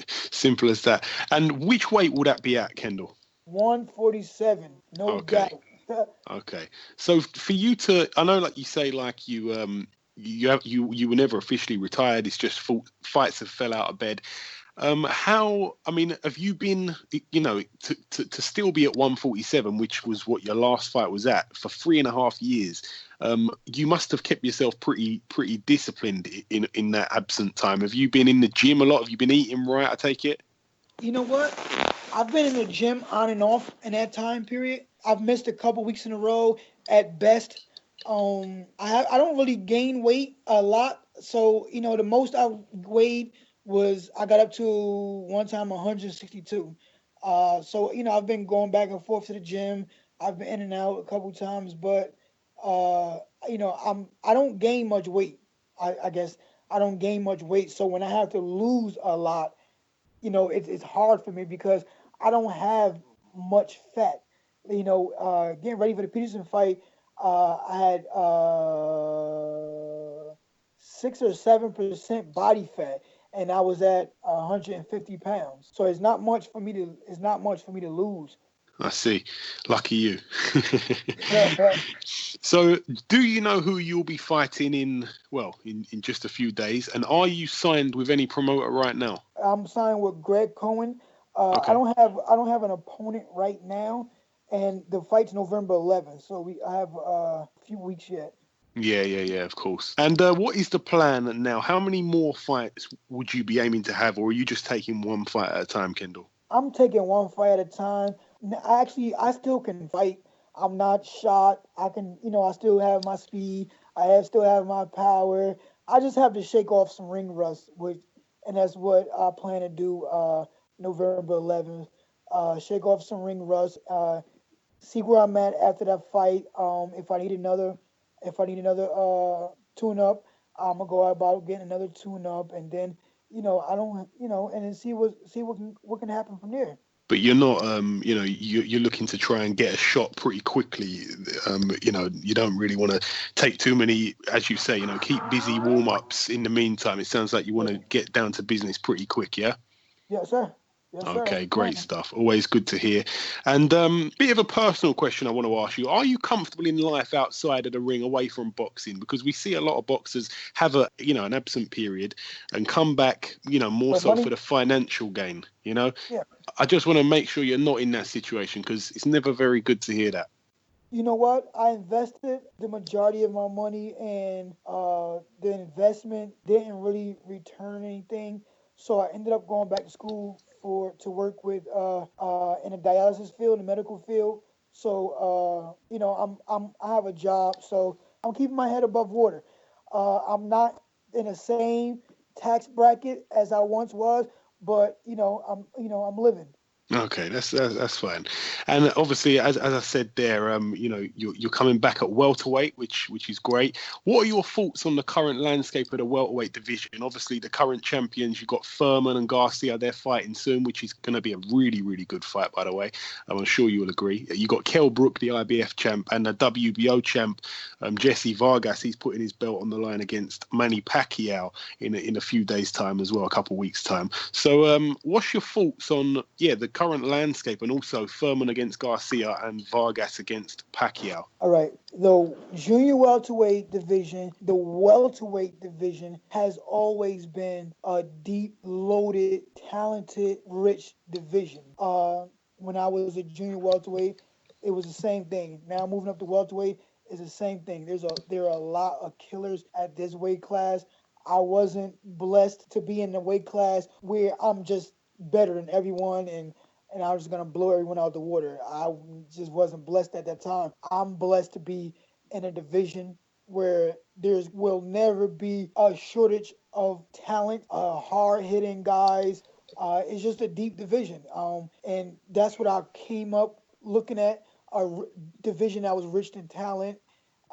Simple as that. And which weight will that be at, Kendall? 147, no Okay. doubt. Okay. So for you to, I know, like you say, like you were never officially retired. It's just fights have fell out of bed. Have you been, to still be at 147, which was what your last fight was at, for 3.5 years? You must have kept yourself pretty disciplined in that absent time. Have you been in the gym a lot? Have you been eating right, I take it? You know what? I've been in the gym on and off in that time period. I've missed a couple weeks in a row at best. I don't really gain weight a lot. So, the most I weighed was I got up to one time 162. So, I've been going back and forth to the gym. I've been in and out a couple times, but I don't gain much weight. I guess I don't gain much weight. So when I have to lose a lot, it's hard for me because I don't have much fat. Getting ready for the Peterson fight, I had 6 or 7% body fat, and I was at 150 pounds. So it's not much for me to lose. I see. Lucky you. So do you know who you'll be fighting in just a few days? And are you signed with any promoter right now? I'm signed with Greg Cohen. Okay. I don't have an opponent right now, and the fight's November 11th, so I have a few weeks yet. Yeah, of course. And what is the plan now? How many more fights would you be aiming to have, or are you just taking one fight at a time, Kendall? I'm taking one fight at a time. Actually, I still can fight. I'm not shot. I can, I still have my speed. Still have my power. I just have to shake off some ring rust, and that's what I plan to do November 11th. Shake off some ring rust. See where I'm at after that fight. If I need another tune-up, I'm gonna go about getting another tune-up, and then I don't, and then see what can happen from there. But you're not, you're looking to try and get a shot pretty quickly. You don't really want to take too many, as you say, keep busy warm-ups in the meantime. It sounds like you want to get down to business pretty quick, yeah? Yes, sir. Yes, sir. Okay, great stuff. Always good to hear. And bit of a personal question I want to ask you. Are you comfortable in life outside of the ring, away from boxing? Because we see a lot of boxers have an absent period and come back, more so for the financial gain, Yeah. I just want to make sure you're not in that situation because it's never very good to hear that. You know what? I invested the majority of my money, and the investment didn't really return anything. So I ended up going back to school to work with in the dialysis field, the medical field. So I have a job, so I'm keeping my head above water. I'm not in the same tax bracket as I once was, but I'm living. Okay, that's fine. And obviously, as I said there, you're coming back at welterweight, which is great. What are your thoughts on the current landscape of the welterweight division? Obviously, the current champions, you've got Thurman and Garcia, they're fighting soon, which is going to be a really, really good fight, by the way. I'm sure you will agree. You got Kell Brook, the IBF champ, and the WBO champ, Jesse Vargas. He's putting his belt on the line against Manny Pacquiao in a few days' time as well, a couple of weeks' time. So, what's your thoughts on the current landscape, and also Thurman against Garcia and Vargas against Pacquiao? All right. The junior welterweight division, the welterweight division has always been a deep, loaded, talented, rich division. When I was a junior welterweight, it was the same thing. Now moving up to welterweight is the same thing. There are a lot of killers at this weight class. I wasn't blessed to be in the weight class where I'm just better than everyone and I was going to blow everyone out the water. I just wasn't blessed at that time. I'm blessed to be in a division where there will never be a shortage of talent, hard-hitting guys. It's just a deep division. And that's what I came up looking at, a division that was rich in talent.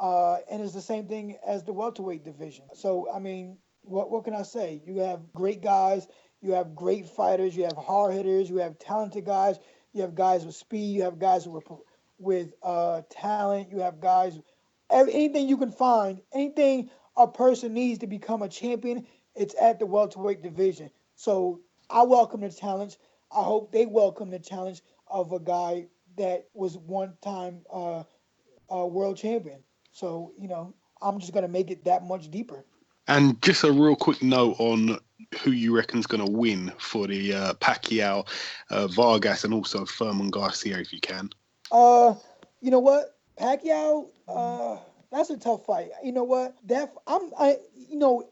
And it's the same thing as the welterweight division. So, I mean, what can I say? You have great guys. You have great fighters. You have hard hitters. You have talented guys. You have guys with speed. You have guys with talent. You have guys, anything you can find, anything a person needs to become a champion, it's at the welterweight division. So I welcome the challenge. I hope they welcome the challenge of a guy that was one-time world champion. So, I'm just going to make it that much deeper. And just a real quick note on who you reckon's going to win for the Pacquiao, Vargas, and also Thurman Garcia, if you can. You know what, Pacquiao, that's a tough fight. You know what,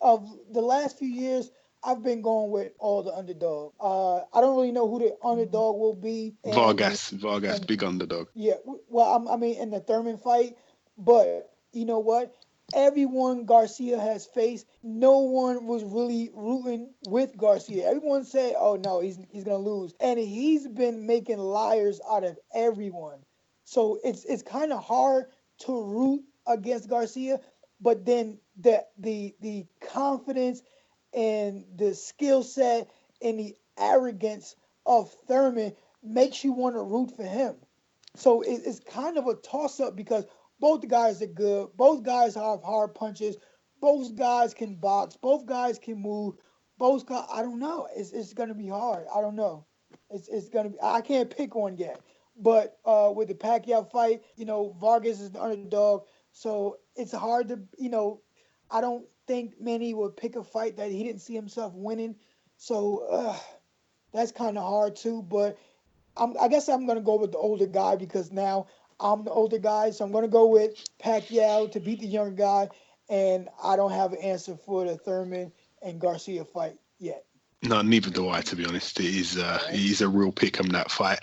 of the last few years, I've been going with all the underdog. I don't really know who the underdog will be. Vargas, big underdog. Yeah, well, in the Thurman fight, but you know what? Everyone Garcia has faced, no one was really rooting with Garcia. Everyone said, "Oh no, he's gonna lose," and he's been making liars out of everyone. So it's kind of hard to root against Garcia, but then the confidence and the skill set and the arrogance of Thurman makes you want to root for him. So it's kind of a toss-up because both the guys are good. Both guys have hard punches. Both guys can box. Both guys can move. Both guys, I don't know. It's going to be hard. I don't know. It's going to be, I can't pick one yet. But with the Pacquiao fight, Vargas is the underdog. So it's hard to, I don't think Manny would pick a fight that he didn't see himself winning. So that's kind of hard too. But I guess I'm going to go with the older guy because now I'm the older guy. So I'm going to go with Pacquiao to beat the younger guy. And I don't have an answer for the Thurman and Garcia fight yet. No, neither do I, to be honest. It is a real pick on that fight.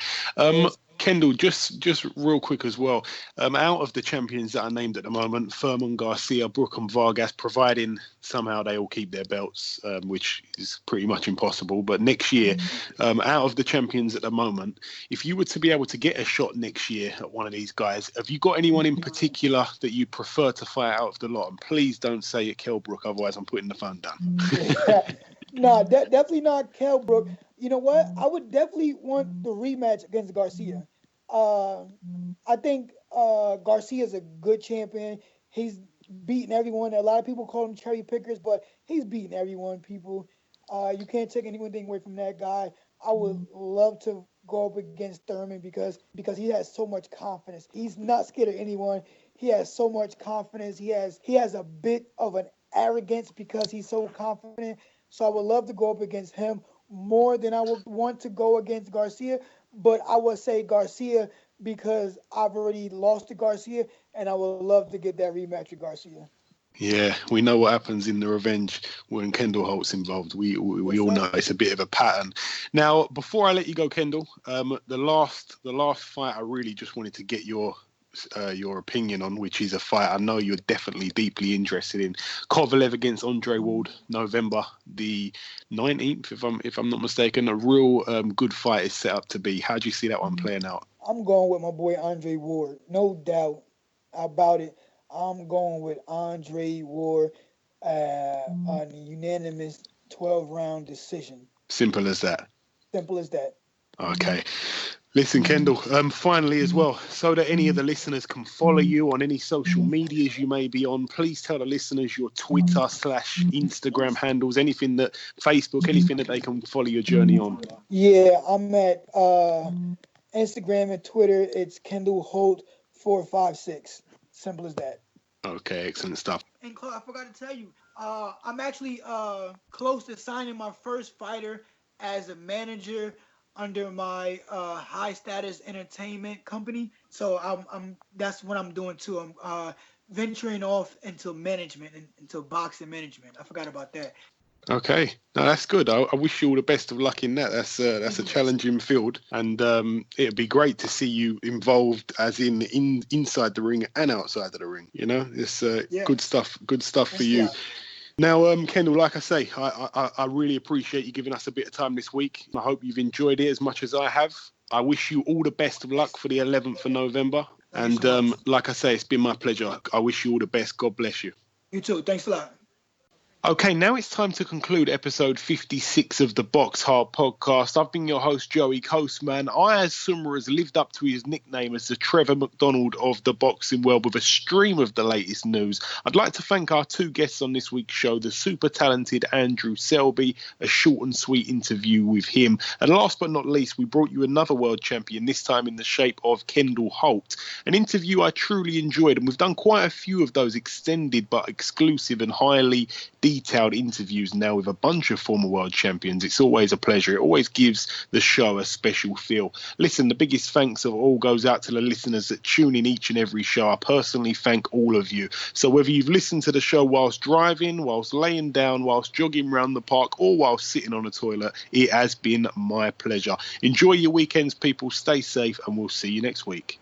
Kendall, just real quick as well. Out of the champions that are named at the moment, Thurman, Garcia, Brook and Vargas, providing somehow they all keep their belts, which is pretty much impossible. But next year, out of the champions at the moment, if you were to be able to get a shot next year at one of these guys, have you got anyone in particular that you prefer to fight out of the lot? And please don't say it, Kell Brook, otherwise I'm putting the phone down. No, definitely not Kell Brook. You know what? I would definitely want the rematch against Garcia. I think Garcia's a good champion. He's beaten everyone. A lot of people call him cherry pickers, but he's beaten everyone, people. You can't take anything away from that guy. I would love to go up against Thurman because he has so much confidence. He's not scared of anyone. He has so much confidence. He has a bit of an arrogance because he's so confident. So I would love to go up against him more than I would want to go against Garcia. But I would say Garcia because I've already lost to Garcia, and I would love to get that rematch with Garcia. Yeah, we know what happens in the revenge when Kendall Holt's involved. We all know it's a bit of a pattern. Now, before I let you go, Kendall, the last fight I really just wanted to get your opinion on, which is a fight I know you're definitely deeply interested in. Kovalev against Andre Ward, November the 19th, if I'm not mistaken. A real good fight is set up to be. How do you see that one playing out? I'm going with my boy Andre Ward, no doubt about it. I'm going with Andre Ward on a unanimous 12-round decision. Simple as that. Simple as that. Okay. Listen, Kendall, finally as well, so that any of the listeners can follow you on any social medias you may be on, please tell the listeners your Twitter/Instagram handles, anything that, Facebook, anything that they can follow your journey on. Yeah, I'm at Instagram and Twitter. It's Kendall Holt 456. Simple as that. Okay, excellent stuff. And Claude, I forgot to tell you, I'm actually close to signing my first fighter as a manager under my high status entertainment company. So I'm that's what I'm doing too. I'm venturing off into management, into boxing management. I forgot about that. Okay, no, that's good. I wish you all the best of luck in that. That's a challenging field, and it'd be great to see you involved, as in inside the ring and outside of the ring. You know, it's good stuff. Good stuff for you. Now, Kendall, like I say, I really appreciate you giving us a bit of time this week. I hope you've enjoyed it as much as I have. I wish you all the best of luck for the 11th of November. And like I say, it's been my pleasure. I wish you all the best. God bless you. You too. Thanks a lot. Okay, now it's time to conclude episode 56 of the Boxhard podcast. I've been your host, Joey Coastman. Ayaz Summer has lived up to his nickname as the Trevor McDonald of the boxing world with a stream of the latest news. I'd like to thank our two guests on this week's show, the super talented Andrew Selby, a short and sweet interview with him. And last but not least, we brought you another world champion, this time in the shape of Kendall Holt. An interview I truly enjoyed, and we've done quite a few of those extended but exclusive and highly detailed interviews now with a bunch of former world champions. It's always a pleasure. It always gives the show a special feel. Listen, the biggest thanks of all goes out to the listeners that tune in each and every show. I personally thank all of you. So whether you've listened to the show whilst driving, whilst laying down, whilst jogging around the park, or whilst sitting on a toilet, it has been my pleasure. Enjoy your weekends, people. Stay safe, and we'll see you next week.